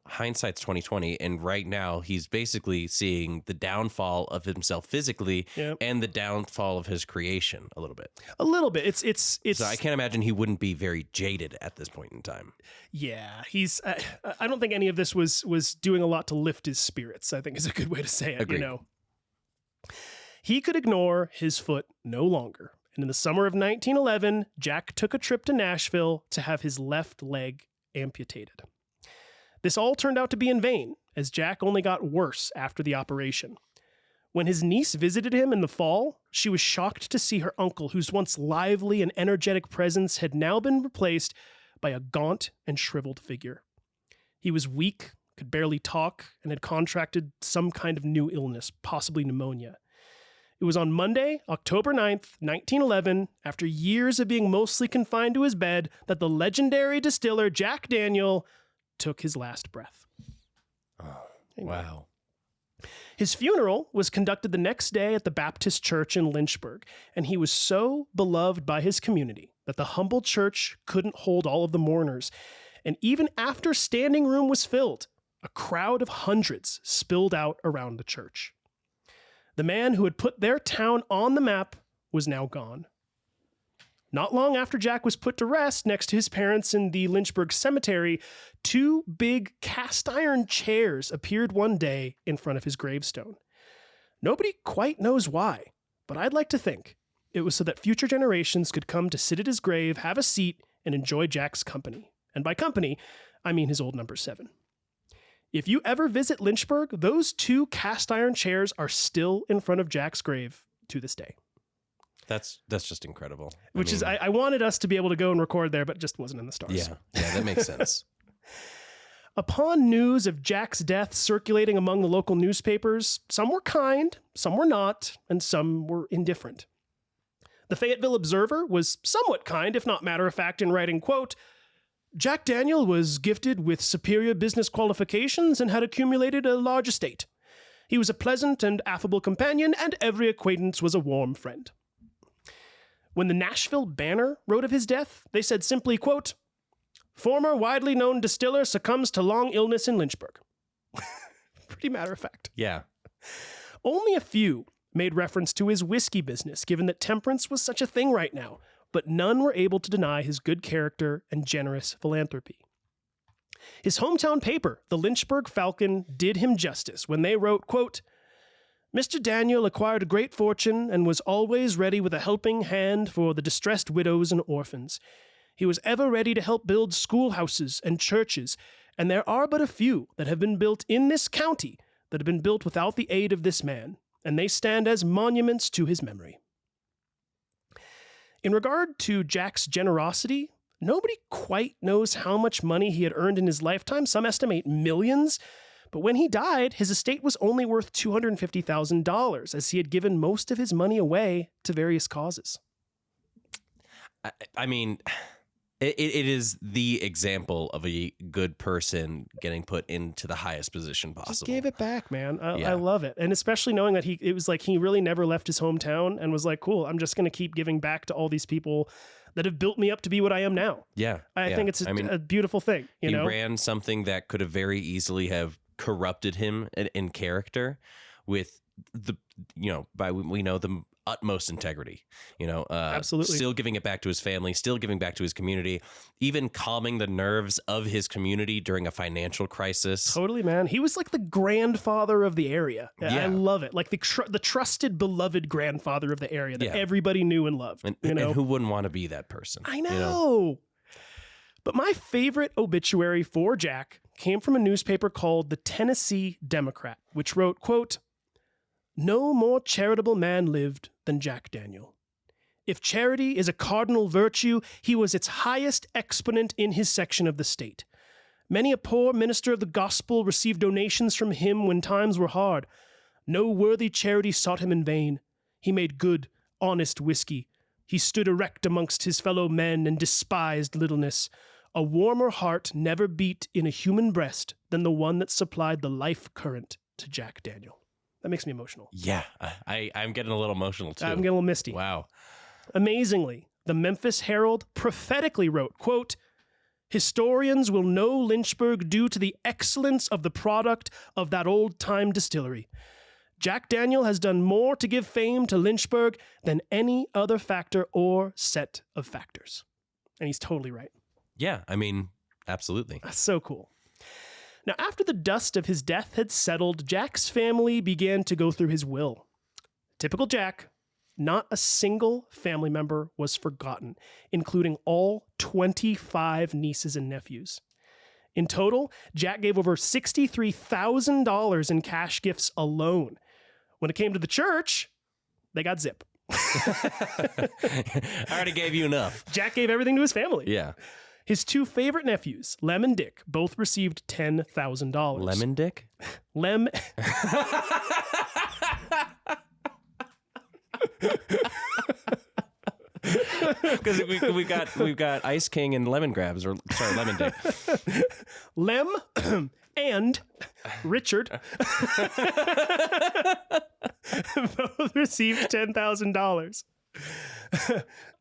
hindsight's 2020, and right now he's basically seeing the downfall of himself physically and the downfall of his creation a little bit. It's so I can't imagine he wouldn't be very jaded at this point in time. Yeah, he's I don't think any of this was doing a lot to lift his spirits, I think is a good way to say it. Agreed. He could ignore his foot no longer. And in the summer of 1911, Jack took a trip to Nashville to have his left leg amputated. This all turned out to be in vain, as Jack only got worse after the operation. When his niece visited him in the fall, she was shocked to see her uncle, whose once lively and energetic presence had now been replaced by a gaunt and shriveled figure. He was weak, could barely talk, and had contracted some kind of new illness, possibly pneumonia. It was on Monday, October 9th, 1911, after years of being mostly confined to his bed, that the legendary distiller Jack Daniel took his last breath. Oh, wow. His funeral was conducted the next day at the Baptist Church in Lynchburg, and he was so beloved by his community that the humble church couldn't hold all of the mourners. And even after standing room was filled, a crowd of hundreds spilled out around the church. The man who had put their town on the map was now gone. Not long after Jack was put to rest next to his parents in the Lynchburg cemetery, two big cast iron chairs appeared one day in front of his gravestone. Nobody quite knows why, but I'd like to think it was so that future generations could come to sit at his grave, have a seat, and enjoy Jack's company. And by company, I mean his old number 7. If you ever visit Lynchburg, those two cast iron chairs are still in front of Jack's grave to this day. That's just incredible. I wanted us to be able to go and record there, but it just wasn't in the stars. Yeah, that makes sense. Upon news of Jack's death circulating among the local newspapers, some were kind, some were not, and some were indifferent. The Fayetteville Observer was somewhat kind, if not matter-of-fact, in writing, quote, Jack Daniel was gifted with superior business qualifications and had accumulated a large estate. He was a pleasant and affable companion, and every acquaintance was a warm friend. When the Nashville Banner wrote of his death, they said simply, quote, former widely known distiller succumbs to long illness in Lynchburg. Pretty matter-of-fact. Yeah. Only a few made reference to his whiskey business, given that temperance was such a thing right now, but none were able to deny his good character and generous philanthropy. His hometown paper, the Lynchburg Falcon, did him justice when they wrote, quote, Mr. Daniel acquired a great fortune and was always ready with a helping hand for the distressed widows and orphans. He was ever ready to help build schoolhouses and churches, and there are but a few that have been built in this county that have been built without the aid of this man, and they stand as monuments to his memory. In regard to Jack's generosity, nobody quite knows how much money he had earned in his lifetime. Some estimate millions. But when he died, his estate was only worth $250,000, as he had given most of his money away to various causes. I mean, it is the example of a good person getting put into the highest position possible. Just gave it back, man. I love it. And especially knowing that it was like he really never left his hometown and was like, cool, I'm just going to keep giving back to all these people that have built me up to be what I am now. Yeah. I think it's a beautiful thing. He ran something that could have very easily have corrupted him in character with the, we know the utmost integrity, absolutely, still giving it back to his family, still giving back to his community, even calming the nerves of his community during a financial crisis. Totally, man. He was like the grandfather of the area. Yeah. I love it. Like the trusted, beloved grandfather of the area that everybody knew and loved. And who wouldn't want to be that person? I know. But my favorite obituary for Jack came from a newspaper called the Tennessee Democrat, which wrote, quote, no more charitable man lived than Jack Daniel. If charity is a cardinal virtue, he was its highest exponent in his section of the state. Many a poor minister of the gospel received donations from him when times were hard. No worthy charity sought him in vain. He made good, honest whiskey. He stood erect amongst his fellow men and despised littleness. A warmer heart never beat in a human breast than the one that supplied the life current to Jack Daniel. That makes me emotional. Yeah, I'm getting a little emotional too. I'm getting a little misty. Wow. Amazingly, the Memphis Herald prophetically wrote, quote, Historians will know Lynchburg due to the excellence of the product of that old-time distillery. Jack Daniel has done more to give fame to Lynchburg than any other factor or set of factors. And he's totally right. Yeah, I mean, absolutely. That's so cool. Now, after the dust of his death had settled, Jack's family began to go through his will. Typical Jack, not a single family member was forgotten, including all 25 nieces and nephews. In total, Jack gave over $63,000 in cash gifts alone. When it came to the church, they got zip. I already gave you enough. Jack gave everything to his family. Yeah. His two favorite nephews, Lem and Dick, both received $10,000. Lemon Dick? Lem. Because we've got Ice King and Lemon Grabs, or sorry, Lemon Dick. Lem and Richard both received $10,000.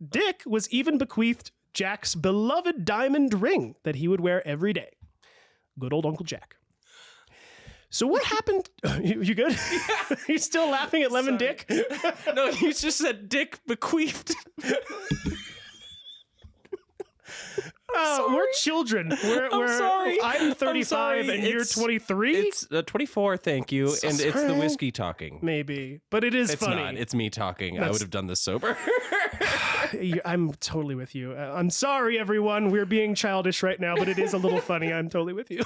Dick was even bequeathed Jack's beloved diamond ring that he would wear every day. Good old Uncle Jack. So what happened? You good? Yeah. You still laughing at Lemon Dick? No, you just said Dick bequeathed. We're children. I'm sorry. I'm 35 and you're 23? It's 24, thank you. So and it's the sorry. whiskey talking. Maybe. But it is It's funny. not. It's me talking. I would have done this sober. I'm totally with you. I'm sorry, everyone. We're being childish right now, but it is a little funny. I'm totally with you.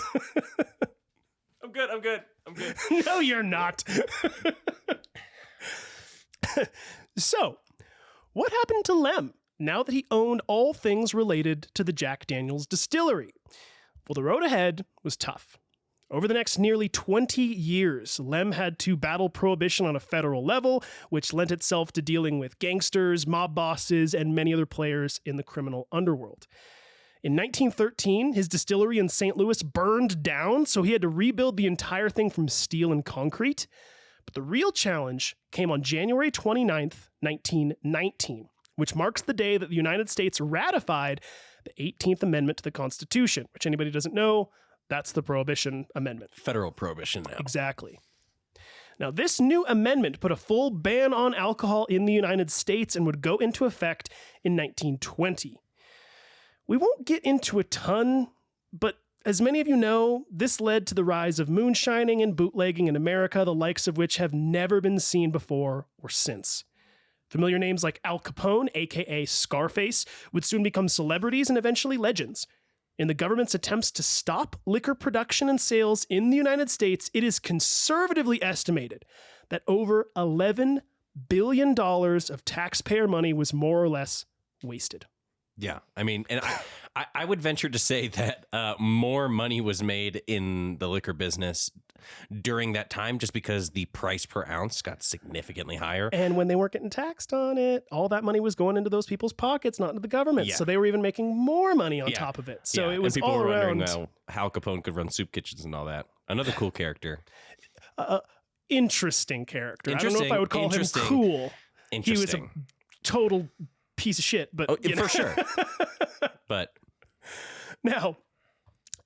I'm good. No, you're not. So, what happened to Lem now that he owned all things related to the Jack Daniel's distillery? Well, the road ahead was tough. Over the next nearly 20 years, Lem had to battle prohibition on a federal level, which lent itself to dealing with gangsters, mob bosses, and many other players in the criminal underworld. In 1913, his distillery in St. Louis burned down, so he had to rebuild the entire thing from steel and concrete. But the real challenge came on January 29th, 1919, which marks the day that the United States ratified the 18th Amendment to the Constitution, which anybody who doesn't know, that's the Prohibition Amendment. Federal prohibition now. Exactly. Now, this new amendment put a full ban on alcohol in the United States and would go into effect in 1920. We won't get into a ton, but as many of you know, this led to the rise of moonshining and bootlegging in America, the likes of which have never been seen before or since. Familiar names like Al Capone, aka Scarface, would soon become celebrities and eventually legends. In the government's attempts to stop liquor production and sales in the United States, it is conservatively estimated that over $11 billion of taxpayer money was more or less wasted. Yeah, I mean, and I would venture to say that more money was made in the liquor business during that time just because the price per ounce got significantly higher. And when they weren't getting taxed on it, all that money was going into those people's pockets, not into the government. Yeah. So they were even making more money on top of it. So it was and people all were around. wondering how Al Capone could run soup kitchens and all that. Another cool character. Interesting character. I don't know if I would call him cool. He was a total piece of shit, but for sure. But now,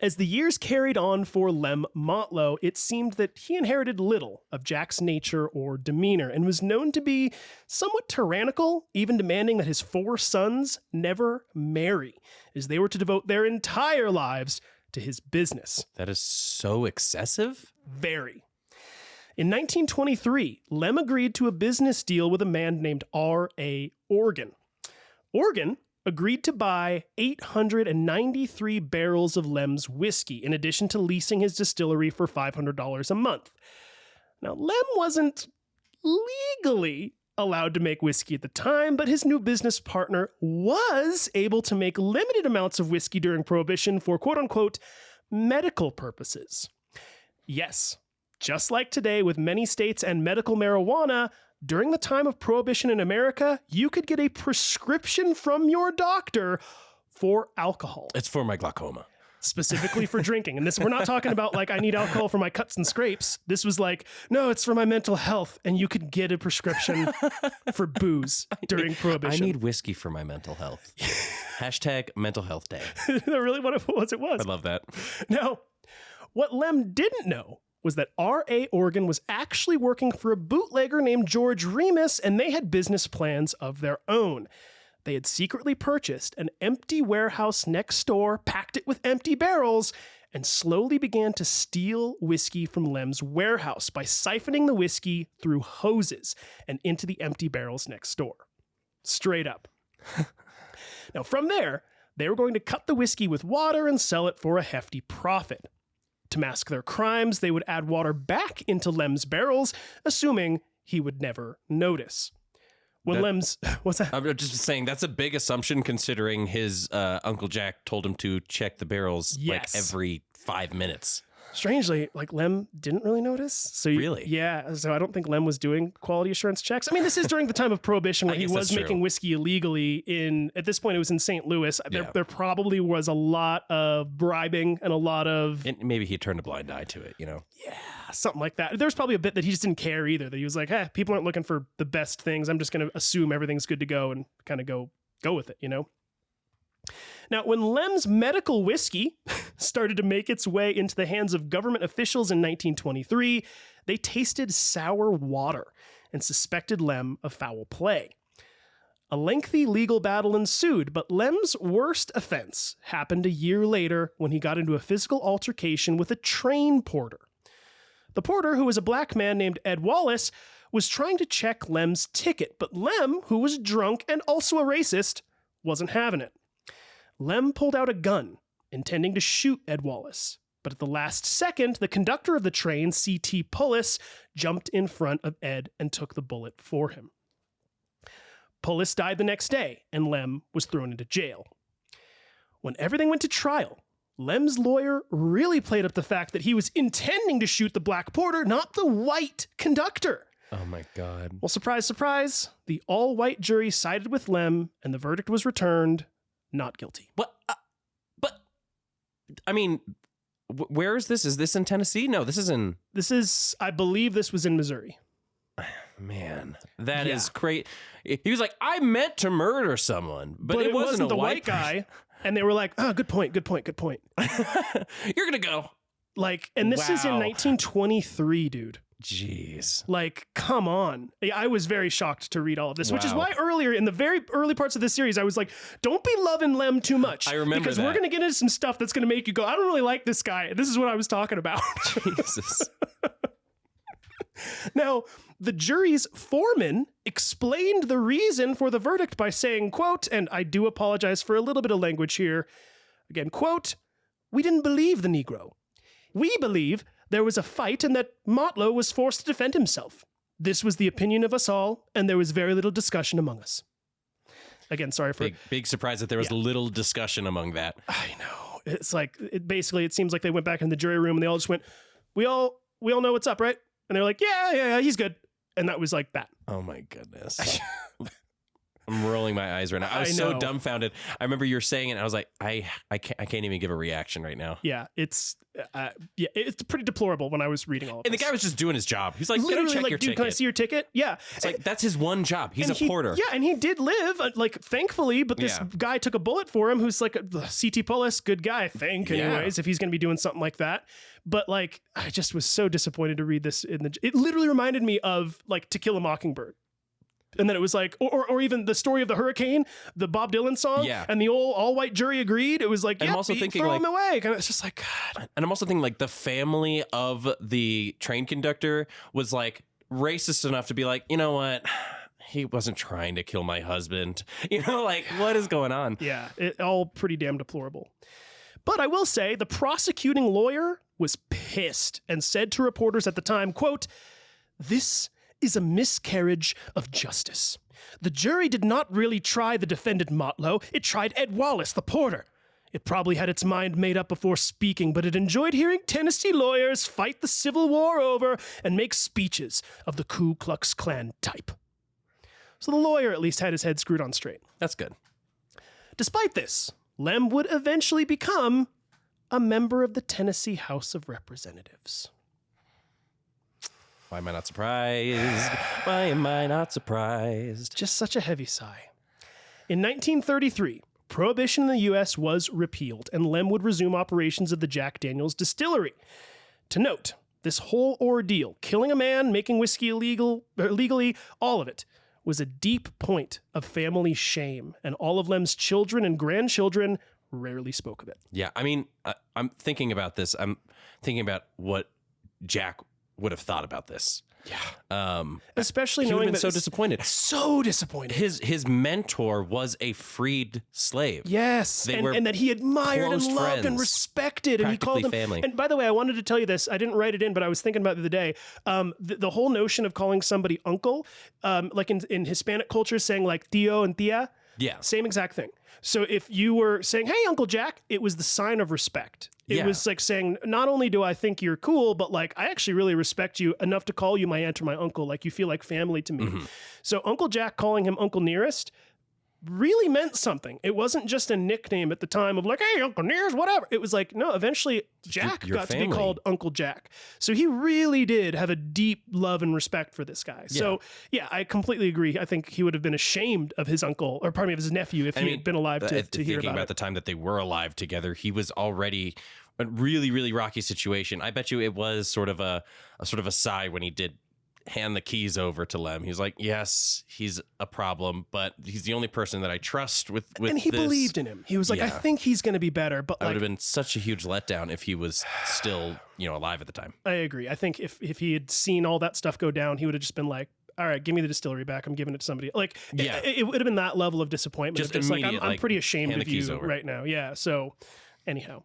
as the years carried on for Lem Motlow, it seemed that he inherited little of Jack's nature or demeanor and was known to be somewhat tyrannical, even demanding that his 4 sons never marry, as they were to devote their entire lives to his business. that is so excessive. Very. In 1923, Lem agreed to a business deal with a man named R.A. Organ. Organ agreed to buy 893 barrels of Lem's whiskey, in addition to leasing his distillery for $500 a month. Now, Lem wasn't legally allowed to make whiskey at the time, but his new business partner was able to make limited amounts of whiskey during Prohibition for quote-unquote medical purposes. Yes, just like today with many states and medical marijuana, during the time of Prohibition in America, you could get a prescription from your doctor for alcohol. It's for my glaucoma. specifically for drinking. And this, we're not talking about like, I need alcohol for my cuts and scrapes. This was like, no, it's for my mental health. And you could get a prescription for booze during Prohibition. I need whiskey for my mental health. Hashtag mental health day. That's really what it was. I love that. Now, what Lem didn't know was that R.A. Organ was actually working for a bootlegger named George Remus, and they had business plans of their own. They had secretly purchased an empty warehouse next door, packed it with empty barrels, and slowly began to steal whiskey from Lem's warehouse by siphoning the whiskey through hoses and into the empty barrels next door. Straight up. Now, from there, they were going to cut the whiskey with water and sell it for a hefty profit. To mask their crimes, they would add water back into Lem's barrels, assuming he would never notice. When Lem's... What's that? I'm just saying, that's a big assumption considering his Uncle Jack told him to check the barrels like every 5 minutes. Strangely, like Lem didn't really notice. So really? Yeah. So I don't think Lem was doing quality assurance checks. I mean, this is during the time of Prohibition where he was making whiskey illegally at this point it was in St. Louis. Yeah. There probably was a lot of bribing and a lot of... And maybe he turned a blind eye to it, you know? Yeah, something like that. There's probably a bit that he just didn't care either, that he was like, hey, people aren't looking for the best things. I'm just going to assume everything's good to go and kind of go with it, you know? Now, when Lem's medical whiskey started to make its way into the hands of government officials in 1923, they tasted sour water and suspected Lem of foul play. A lengthy legal battle ensued, but Lem's worst offense happened a year later when he got into a physical altercation with a train porter. The porter, who was a black man named Ed Wallace, was trying to check Lem's ticket, but Lem, who was drunk and also a racist, wasn't having it. Lem pulled out a gun, intending to shoot Ed Wallace. But at the last second, the conductor of the train, C.T. Pullis, jumped in front of Ed and took the bullet for him. Pullis died the next day, and Lem was thrown into jail. When everything went to trial, Lem's lawyer really played up the fact that he was intending to shoot the black porter, not the white conductor. Oh my God. Well, surprise, surprise, the all-white jury sided with Lem, and the verdict was returned not guilty. What? But, I mean, where is this? Is this in Tennessee? No, this is, I believe this was in Missouri. Man, that is great. He was like, I meant to murder someone, but it wasn't the white guy. And they were like, oh, good point. You're going to go. Like, and this is in 1923, dude. Jeez. Like, come on. I was very shocked to read all of this, which is why earlier in the very early parts of this series, I was like, don't be loving Lem too much. I remember because we're going to get into some stuff that's going to make you go, I don't really like this guy. This is what I was talking about. Jesus. Now, the jury's foreman explained the reason for the verdict by saying, quote, and I do apologize for a little bit of language here. Again, quote, we didn't believe the Negro. We believe there was a fight and that Motlow was forced to defend himself. This was the opinion of us all, and there was very little discussion among us. Again, sorry for... Big surprise that there was little discussion among that. I know. It's like, it seems like they went back in the jury room and they all just went, we all know what's up, right? And they're like, yeah, he's good. And that was like that. Oh my goodness. I'm rolling my eyes right now. I was so dumbfounded. I remember you were saying it, and I was like, I can't even give a reaction right now. Yeah, it's pretty deplorable when I was reading all of this. And the guy was just doing his job. He's like, literally, check like, your dude, ticket. can I see your ticket? Yeah. It's like, that's his one job. He's a porter. Yeah, and he did live, like, thankfully, but this guy took a bullet for him who's like C.T. Pullis, good guy, I think, anyways, if he's going to be doing something like that. But, like, I just was so disappointed to read this. It literally reminded me of, like, To Kill a Mockingbird. And then it was like, or even the story of the hurricane, the Bob Dylan song, and the all-white jury agreed. It was like, I'm also thinking, throw like, him away. And it's just like, God. And I'm also thinking, like, the family of the train conductor was, like, racist enough to be like, you know what? He wasn't trying to kill my husband. You know, like, what is going on? Yeah, all pretty damn deplorable. But I will say, the prosecuting lawyer was pissed and said to reporters at the time, quote, this is a miscarriage of justice. The jury did not really try the defendant Motlow. It tried Ed Wallace, the porter. It probably had its mind made up before speaking, but it enjoyed hearing Tennessee lawyers fight the Civil War over and make speeches of the Ku Klux Klan type. So the lawyer at least had his head screwed on straight. That's good. Despite this, Lem would eventually become a member of the Tennessee House of Representatives. Why am I not surprised? Why am I not surprised? Just such a heavy sigh. In 1933, Prohibition in the U.S. was repealed, and Lem would resume operations of the Jack Daniels distillery. To note, this whole ordeal, killing a man, making whiskey illegally, all of it, was a deep point of family shame, and all of Lem's children and grandchildren rarely spoke of it. Yeah, I mean, I'm thinking about this. I'm thinking about what Jack would have thought about this. Yeah. Especially he knowing would have been that so disappointed. So disappointed. His mentor was a freed slave. Yes, and that he admired and loved friends, and respected, and he called him family. And by the way, I wanted to tell you this. I didn't write it in, but I was thinking about it the other day. The whole notion of calling somebody uncle, like in Hispanic culture, saying like tío and tía. Yeah. Same exact thing. So if you were saying, hey, Uncle Jack, it was the sign of respect. It was like saying, not only do I think you're cool, but like, I actually really respect you enough to call you my aunt or my uncle. Like, you feel like family to me. Mm-hmm. So Uncle Jack calling him Uncle Nearest really meant something. It wasn't just a nickname at the time of like, hey, Uncle Nearest, whatever. It was like, no, eventually Jack got to be called Uncle Jack. So he really did have a deep love and respect for this guy. Yeah. So yeah, I completely agree. I think he would have been ashamed of his uncle, or pardon me, of his nephew, if he had been alive to hear about it. Thinking about the time that they were alive together, he was already a really, really rocky situation. I bet you it was sort of a sigh when he did hand the keys over to Lem. He's like, yes, he's a problem, but he's the only person that I trust with and he this. Believed in him. He was like, I think he's going to be better. But that would have been such a huge letdown if he was still, alive at the time. I agree. I think if he had seen all that stuff go down, he would have just been like, all right, give me the distillery back. I'm giving it to somebody. Like, yeah. it would have been that level of disappointment. Just like, I'm pretty ashamed of you right now. Yeah. So anyhow,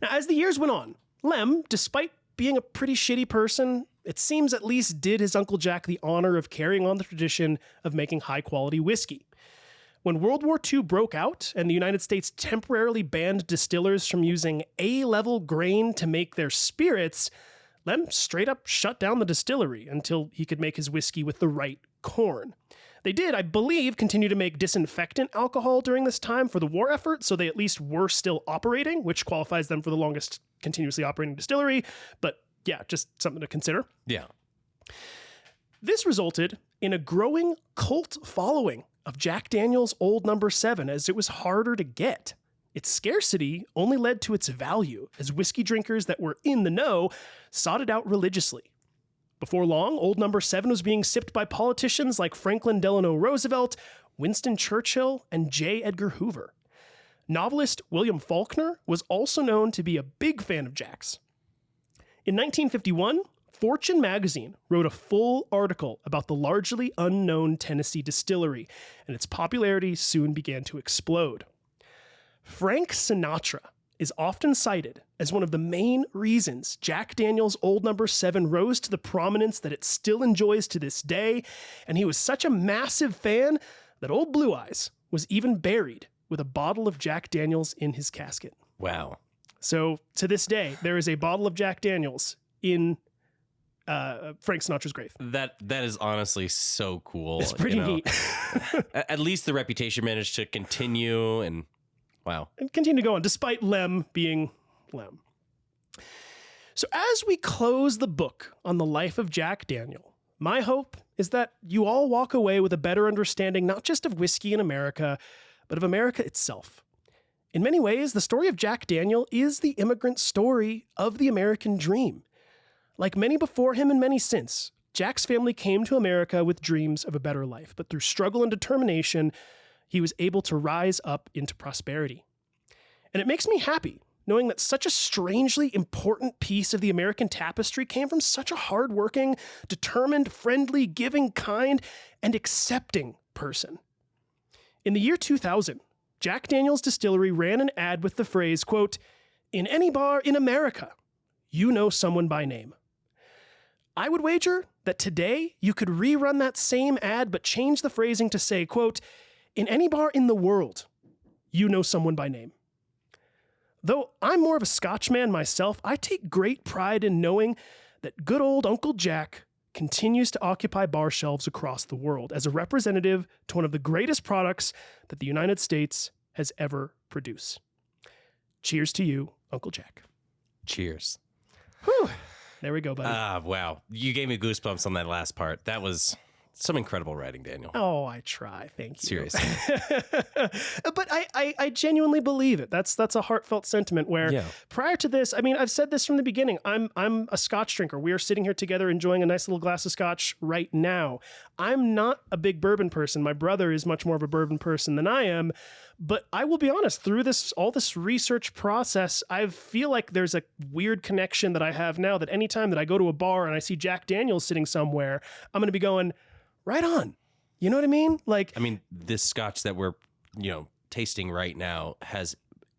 now as the years went on, Lem, despite being a pretty shitty person, it seems at least did his Uncle Jack the honor of carrying on the tradition of making high-quality whiskey. When World War II broke out and the United States temporarily banned distillers from using A-level grain to make their spirits, Lem straight up shut down the distillery until he could make his whiskey with the right corn. They did, I believe, continue to make disinfectant alcohol during this time for the war effort, so they at least were still operating, which qualifies them for the longest continuously operating distillery, but yeah, just something to consider. Yeah. This resulted in a growing cult following of Jack Daniel's Old No. 7 as it was harder to get. Its scarcity only led to its value as whiskey drinkers that were in the know sought it out religiously. Before long, Old No. 7 was being sipped by politicians like Franklin Delano Roosevelt, Winston Churchill, and J. Edgar Hoover. Novelist William Faulkner was also known to be a big fan of Jack's. In 1951, Fortune magazine wrote a full article about the largely unknown Tennessee distillery, and its popularity soon began to explode. Frank Sinatra is often cited as one of the main reasons Jack Daniel's Old No. 7 rose to the prominence that it still enjoys to this day, and he was such a massive fan that Old Blue Eyes was even buried with a bottle of Jack Daniel's in his casket. Wow. So to this day, there is a bottle of Jack Daniel's in Frank Sinatra's grave. That is honestly so cool. It's pretty neat. At least the reputation managed to continue, and wow. And continue to go on, despite Lem being Lem. So as we close the book on the life of Jack Daniel, my hope is that you all walk away with a better understanding not just of whiskey in America, but of America itself. In many ways, the story of Jack Daniel is the immigrant story of the American dream. Like many before him and many since, Jack's family came to America with dreams of a better life, but through struggle and determination, he was able to rise up into prosperity. And it makes me happy knowing that such a strangely important piece of the American tapestry came from such a hardworking, determined, friendly, giving, kind, and accepting person. In the year 2000, Jack Daniel's Distillery ran an ad with the phrase, quote, "In any bar in America, you know someone by name." I would wager that today you could rerun that same ad but change the phrasing to say, quote, "In any bar in the world, you know someone by name." Though I'm more of a Scotchman myself, I take great pride in knowing that good old Uncle Jack continues to occupy bar shelves across the world as a representative to one of the greatest products that the United States has ever produced. Cheers to you, Uncle Jack. Cheers. Whew. There we go, buddy. Wow. You gave me goosebumps on that last part. That was some incredible writing, Daniel. Oh, I try. Thank you. Seriously. But I genuinely believe it. That's a heartfelt sentiment where prior to this, I mean, I've said this from the beginning. I'm a Scotch drinker. We are sitting here together enjoying a nice little glass of Scotch right now. I'm not a big bourbon person. My brother is much more of a bourbon person than I am. But I will be honest, through all this research process, I feel like there's a weird connection that I have now that anytime that I go to a bar and I see Jack Daniels sitting somewhere, I'm going to be going, right on. You know what I mean? Like, I mean, this Scotch that we're, tasting right now has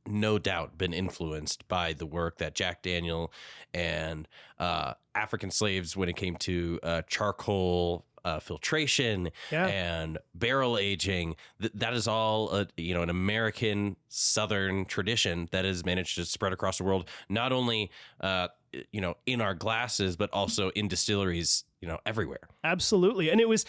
no doubt been influenced by the work that Jack Daniel and African slaves when it came to charcoal filtration and barrel aging. That is all an American Southern tradition that has managed to spread across the world, not only in our glasses, but also in distilleries, everywhere. Absolutely. And it was,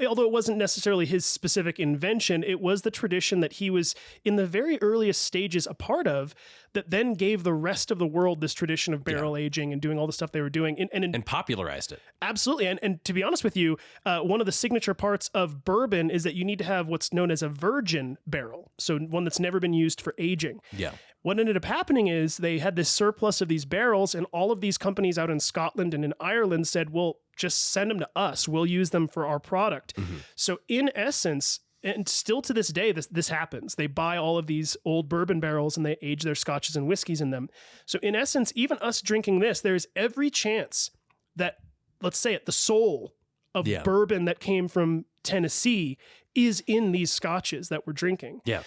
although it wasn't necessarily his specific invention, it was the tradition that he was in the very earliest stages a part of that then gave the rest of the world this tradition of barrel aging and doing all the stuff they were doing. And popularized it. Absolutely. And to be honest with you, one of the signature parts of bourbon is that you need to have what's known as a virgin barrel. So one that's never been used for aging. Yeah. What ended up happening is they had this surplus of these barrels, and all of these companies out in Scotland and in Ireland said, well, just send them to us. We'll use them for our product. Mm-hmm. So in essence, and still to this day, this happens. They buy all of these old bourbon barrels and they age their scotches and whiskeys in them. So in essence, even us drinking this, there's every chance that, let's say it, the soul of bourbon that came from Tennessee is in these scotches that we're drinking. Yeah.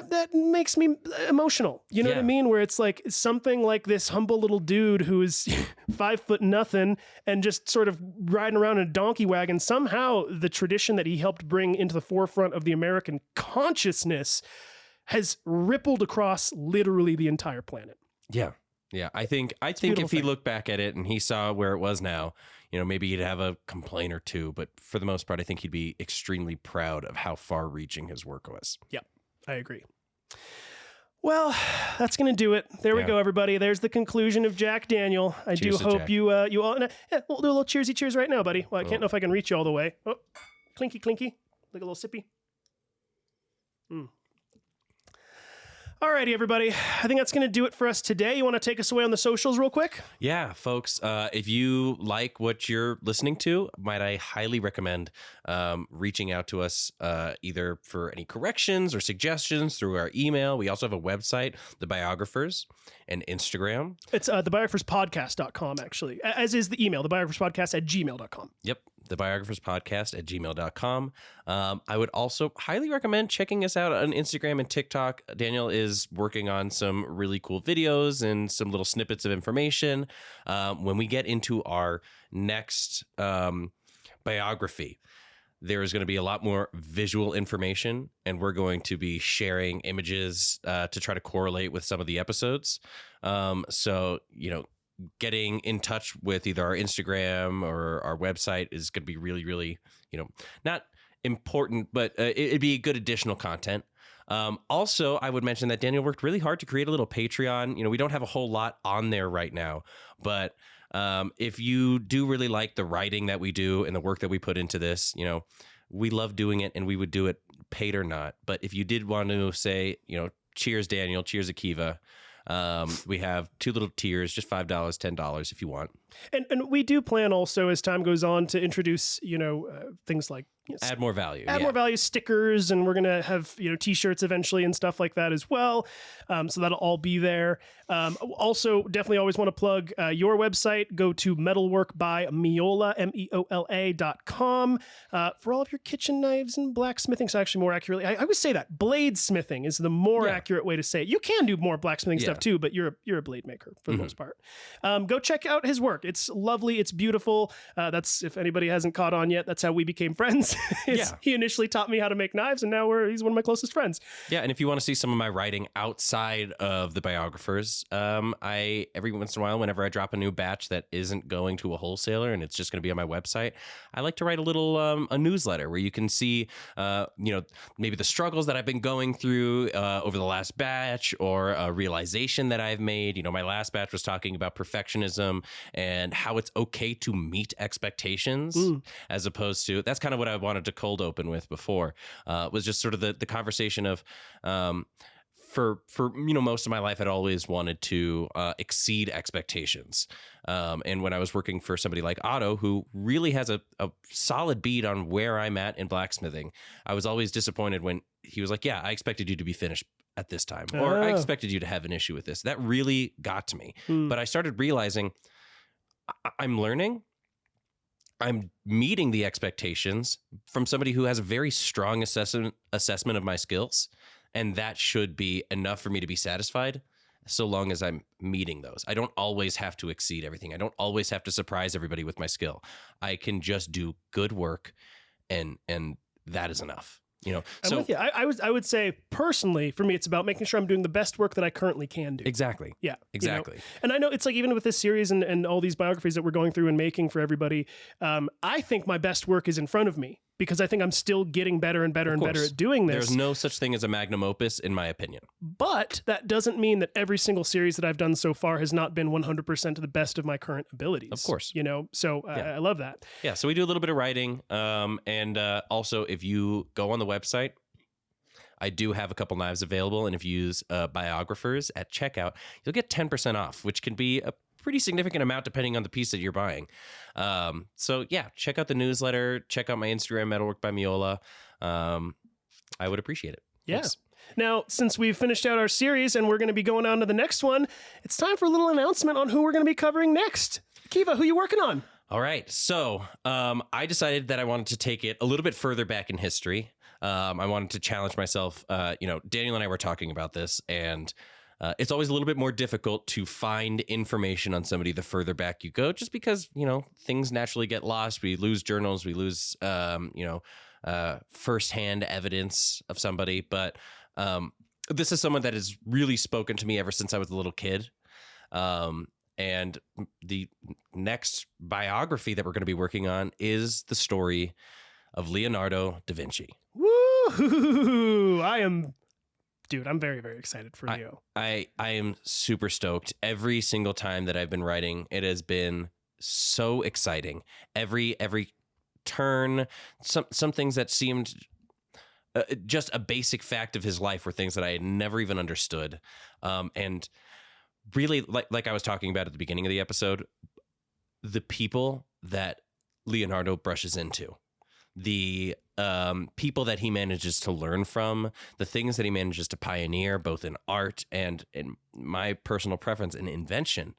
That makes me emotional. You know what I mean? Where it's like something like this humble little dude who is 5'0" and just sort of riding around in a donkey wagon. Somehow the tradition that he helped bring into the forefront of the American consciousness has rippled across literally the entire planet. Yeah. Yeah. I think if he looked back at it and he saw where it was now, maybe he'd have a complaint or two, but for the most part, I think he'd be extremely proud of how far reaching his work was. Yep. I agree. Well, that's going to do it. There we go, everybody. There's the conclusion of Jack Daniel. I do hope you all... we'll do a little cheersy cheers right now, buddy. Well, I can't know if I can reach you all the way. Oh, clinky, clinky. Like a little sippy. Alrighty, everybody. I think that's going to do it for us today. You want to take us away on the socials real quick? Yeah, folks. If you like what you're listening to, might I highly recommend reaching out to us either for any corrections or suggestions through our email. We also have a website, The Biographers, and Instagram. It's thebiographerspodcast.com, actually, as is the email, thebiographerspodcast@gmail.com. Yep. thebiographerspodcast@gmail.com. I would also highly recommend checking us out on Instagram and TikTok. Daniel is working on some really cool videos and some little snippets of information. When we get into our next biography, there is going to be a lot more visual information, and we're going to be sharing images to try to correlate with some of the episodes. So, getting in touch with either our Instagram or our website is going to be really, really, not important, but it'd be good additional content. Also, I would mention that Daniel worked really hard to create a little Patreon. We don't have a whole lot on there right now, but if you do really like the writing that we do and the work that we put into this, we love doing it and we would do it paid or not. But if you did want to say, cheers, Daniel, cheers, Akiva, we have two little tiers, just $5, $10 if you want. And we do plan also as time goes on to introduce, things like add more value, more value, stickers, and we're going to have, t-shirts eventually and stuff like that as well. So that'll all be there. Also definitely always want to plug your website. Go to metalworkbymeola, MEOLA.com, for all of your kitchen knives and blacksmithing. So actually more accurately, I always say that bladesmithing is the more accurate way to say it. You can do more blacksmithing stuff too, but you're a blade maker for the most part. Go check out his work. It's lovely. It's beautiful. That's, if anybody hasn't caught on yet, that's how we became friends. He initially taught me how to make knives, and now he's one of my closest friends. Yeah, and if you want to see some of my writing outside of the biographers, I every once in a while, whenever I drop a new batch that isn't going to a wholesaler and it's just going to be on my website, I like to write a little a newsletter where you can see, maybe the struggles that I've been going through over the last batch, or a realization that I've made. You know, my last batch was talking about perfectionism and how it's okay to meet expectations, as opposed to, that's kind of what I wanted to cold open with before, was just sort of the conversation of, for most of my life, I'd always wanted to exceed expectations. And when I was working for somebody like Otto, who really has a solid beat on where I'm at in blacksmithing, I was always disappointed when he was like, yeah, I expected you to be finished at this time, or I expected you to have an issue with this. That really got to me. But I started realizing I'm learning. I'm meeting the expectations from somebody who has a very strong assessment of my skills. And that should be enough for me to be satisfied, so long as I'm meeting those. I don't always have to exceed everything. I don't always have to surprise everybody with my skill. I can just do good work, and that is enough. You know, I'm with you. I would say personally, for me, it's about making sure I'm doing the best work that I currently can do. Exactly. Yeah. Exactly. You know? And I know it's like, even with this series and all these biographies that we're going through and making for everybody, I think my best work is in front of me, because I think I'm still getting better and better and better at doing this. There's no such thing as a magnum opus, in my opinion. But that doesn't mean that every single series that I've done so far has not been 100% to the best of my current abilities. Of course. You know, so I love that. Yeah. So we do a little bit of writing. And also, if you go on the website, I do have a couple knives available. And if you use biographers at checkout, you'll get 10% off, which can be a pretty significant amount depending on the piece that you're buying. So yeah, check out the newsletter, check out my Instagram, Metalwork by Miola. I would appreciate it. Yeah. Thanks. Now, since we've finished out our series and we're going to be going on to the next one, it's time for a little announcement on who we're going to be covering next. Kiva, who are you working on? All right. So I decided that I wanted to take it a little bit further back in history. I wanted to challenge myself. Daniel and I were talking about this, and it's always a little bit more difficult to find information on somebody the further back you go, just because, things naturally get lost. We lose journals, we lose, firsthand evidence of somebody. But this is someone that has really spoken to me ever since I was a little kid. And the next biography that we're going to be working on is the story of Leonardo da Vinci. Woo! I'm very, very excited for you. I am super stoked. Every single time that I've been writing, it has been so exciting. Every turn, some things that seemed just a basic fact of his life were things that I had never even understood. And really, like I was talking about at the beginning of the episode, the people that Leonardo brushes into, the people that he manages to learn from, the things that he manages to pioneer, both in art and in my personal preference in invention,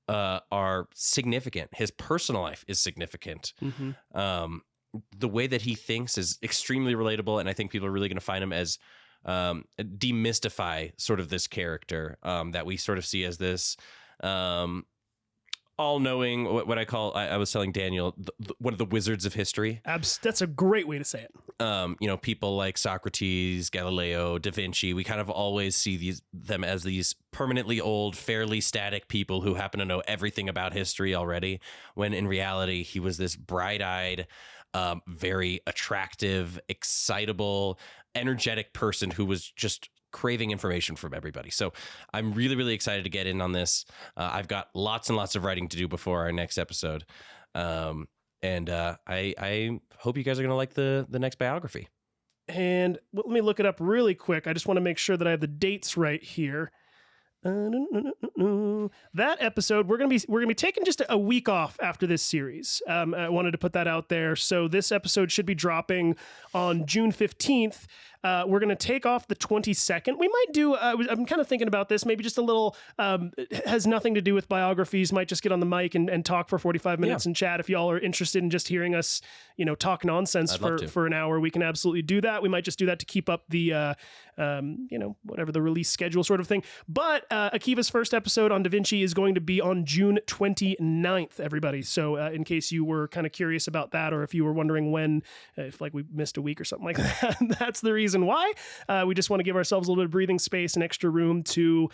are significant. His personal life is significant. Mm-hmm. The way that he thinks is extremely relatable, and I think people are really going to find him as demystify sort of this character that we sort of see as this all-knowing, what I call, I was telling Daniel, one of the wizards of history. That's a great way to say it. People like Socrates, Galileo, Da Vinci, we kind of always see them as these permanently old, fairly static people who happen to know everything about history already, when in reality, he was this bright-eyed, very attractive, excitable, energetic person who was just craving information from everybody. So I'm really, really excited to get in on this. I've got lots and lots of writing to do before our next episode. And I hope you guys are going to like the next biography. And let me look it up really quick. I just want to make sure that I have the dates right here. That episode, we're gonna be taking just a week off after this series. I wanted to put that out there. So this episode should be dropping on June 15th. We're going to take off the 22nd. We might do, I'm kind of thinking about this, maybe just a little, it has nothing to do with biographies, might just get on the mic and talk for 45 minutes and chat. If y'all are interested in just hearing us, talk nonsense for an hour, we can absolutely do that. We might just do that to keep up the, whatever the release schedule sort of thing. But Akiva's first episode on Da Vinci is going to be on June 29th, everybody. So in case you were kind of curious about that, or if you were wondering when, if like we missed a week or something like that, that's the reason why. We just want to give ourselves a little bit of breathing space and extra room to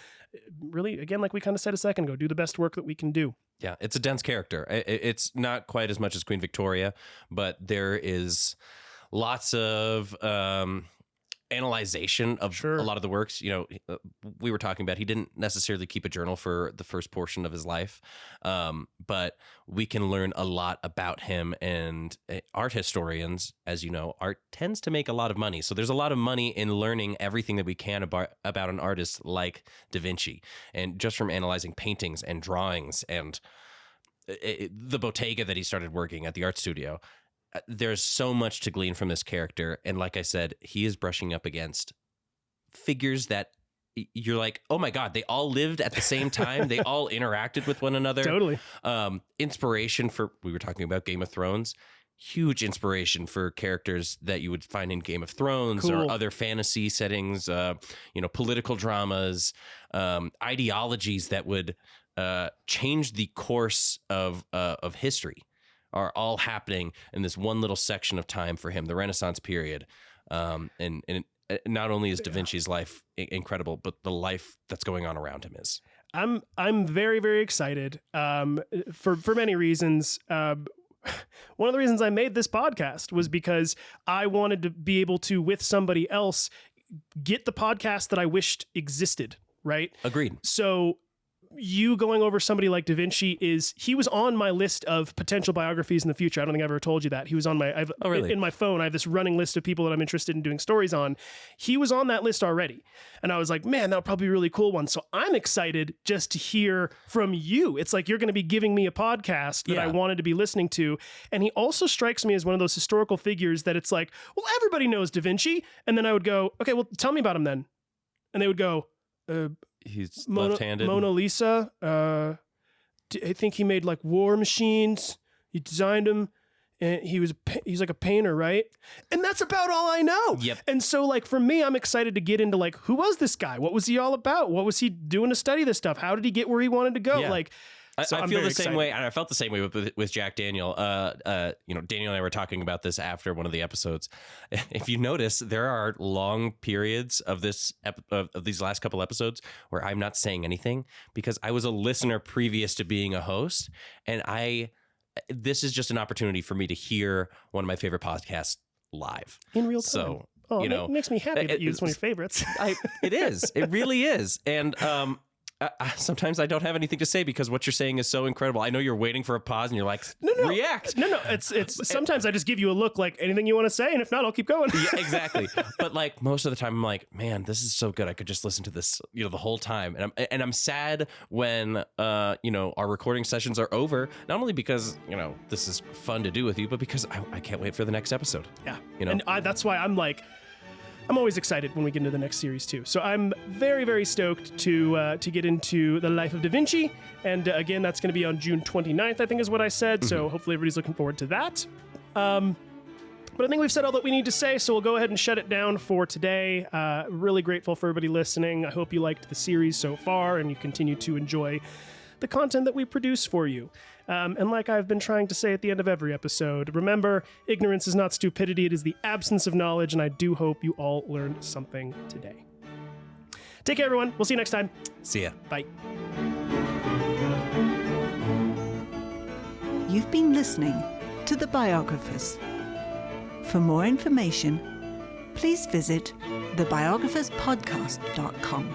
really, again, like we kind of said a second ago, do the best work that we can do. Yeah, it's a dense character. It's not quite as much as Queen Victoria, but there is lots of analyzation of a lot of the works. We were talking about he didn't necessarily keep a journal for the first portion of his life, but we can learn a lot about him. And art historians, as you know, art tends to make a lot of money. So there's a lot of money in learning everything that we can about an artist like Da Vinci. And just from analyzing paintings and drawings and the bottega that he started working at, the art studio, there's so much to glean from this character. And like I said, he is brushing up against figures that you're like, oh my God, they all lived at the same time. They all interacted with one another. Totally. Inspiration for, we were talking about Game of Thrones, huge inspiration for characters that you would find in Game of Thrones or other fantasy settings, political dramas, ideologies that would change the course of history. Are all happening in this one little section of time for him, the Renaissance period. And not only is Da Vinci's life incredible, but the life that's going on around him is. I'm very, very excited for many reasons. One of the reasons I made this podcast was because I wanted to be able to, with somebody else, get the podcast that I wished existed, right? Agreed. So you going over somebody like Da Vinci he was on my list of potential biographies in the future. I don't think I've ever told you that. He was on my, in my phone, I have this running list of people that I'm interested in doing stories on. He was on that list already. And I was like, man, that would probably be a really cool one. So I'm excited just to hear from you. It's like, you're going to be giving me a podcast that I wanted to be listening to. And he also strikes me as one of those historical figures that it's like, well, everybody knows Da Vinci. And then I would go, okay, well, tell me about him then. And they would go, he's left-handed. Mona Lisa. I think he made like war machines. He designed them, and he's like a painter, right? And that's about all I know. Yep. And so like for me, I'm excited to get into like, who was this guy? What was he all about? What was he doing to study this stuff? How did he get where he wanted to go? Yeah. Like, so I feel the same way, and I felt the same way with Jack Daniel. Daniel and I were talking about this after one of the episodes. If you notice, there are long periods of of these last couple episodes where I'm not saying anything because I was a listener previous to being a host, and this is just an opportunity for me to hear one of my favorite podcasts live in real time. So, it makes me happy that it's one of your favorites. It is. It really is, and sometimes I don't have anything to say because what you're saying is so incredible. I know you're waiting for a pause and you're like, react. No. It's sometimes I just give you a look like anything you want to say, and if not, I'll keep going. Yeah, exactly. But like most of the time, I'm like, man, this is so good. I could just listen to this, the whole time. And I'm sad when our recording sessions are over. Not only because this is fun to do with you, but because I can't wait for the next episode. Yeah. And that's why I'm always excited when we get into the next series too. So I'm very, very stoked to get into the life of Da Vinci. And again, that's going to be on June 29th, I think is what I said. Mm-hmm. So hopefully everybody's looking forward to that. But I think we've said all that we need to say, so we'll go ahead and shut it down for today. Really grateful for everybody listening. I hope you liked the series so far and you continue to enjoy the content that we produce for you. And like I've been trying to say at the end of every episode, remember, ignorance is not stupidity, it is the absence of knowledge, and I do hope you all learned something today. Take care, everyone. We'll see you next time. See ya. Bye. You've been listening to The Biographers. For more information, please visit thebiographerspodcast.com.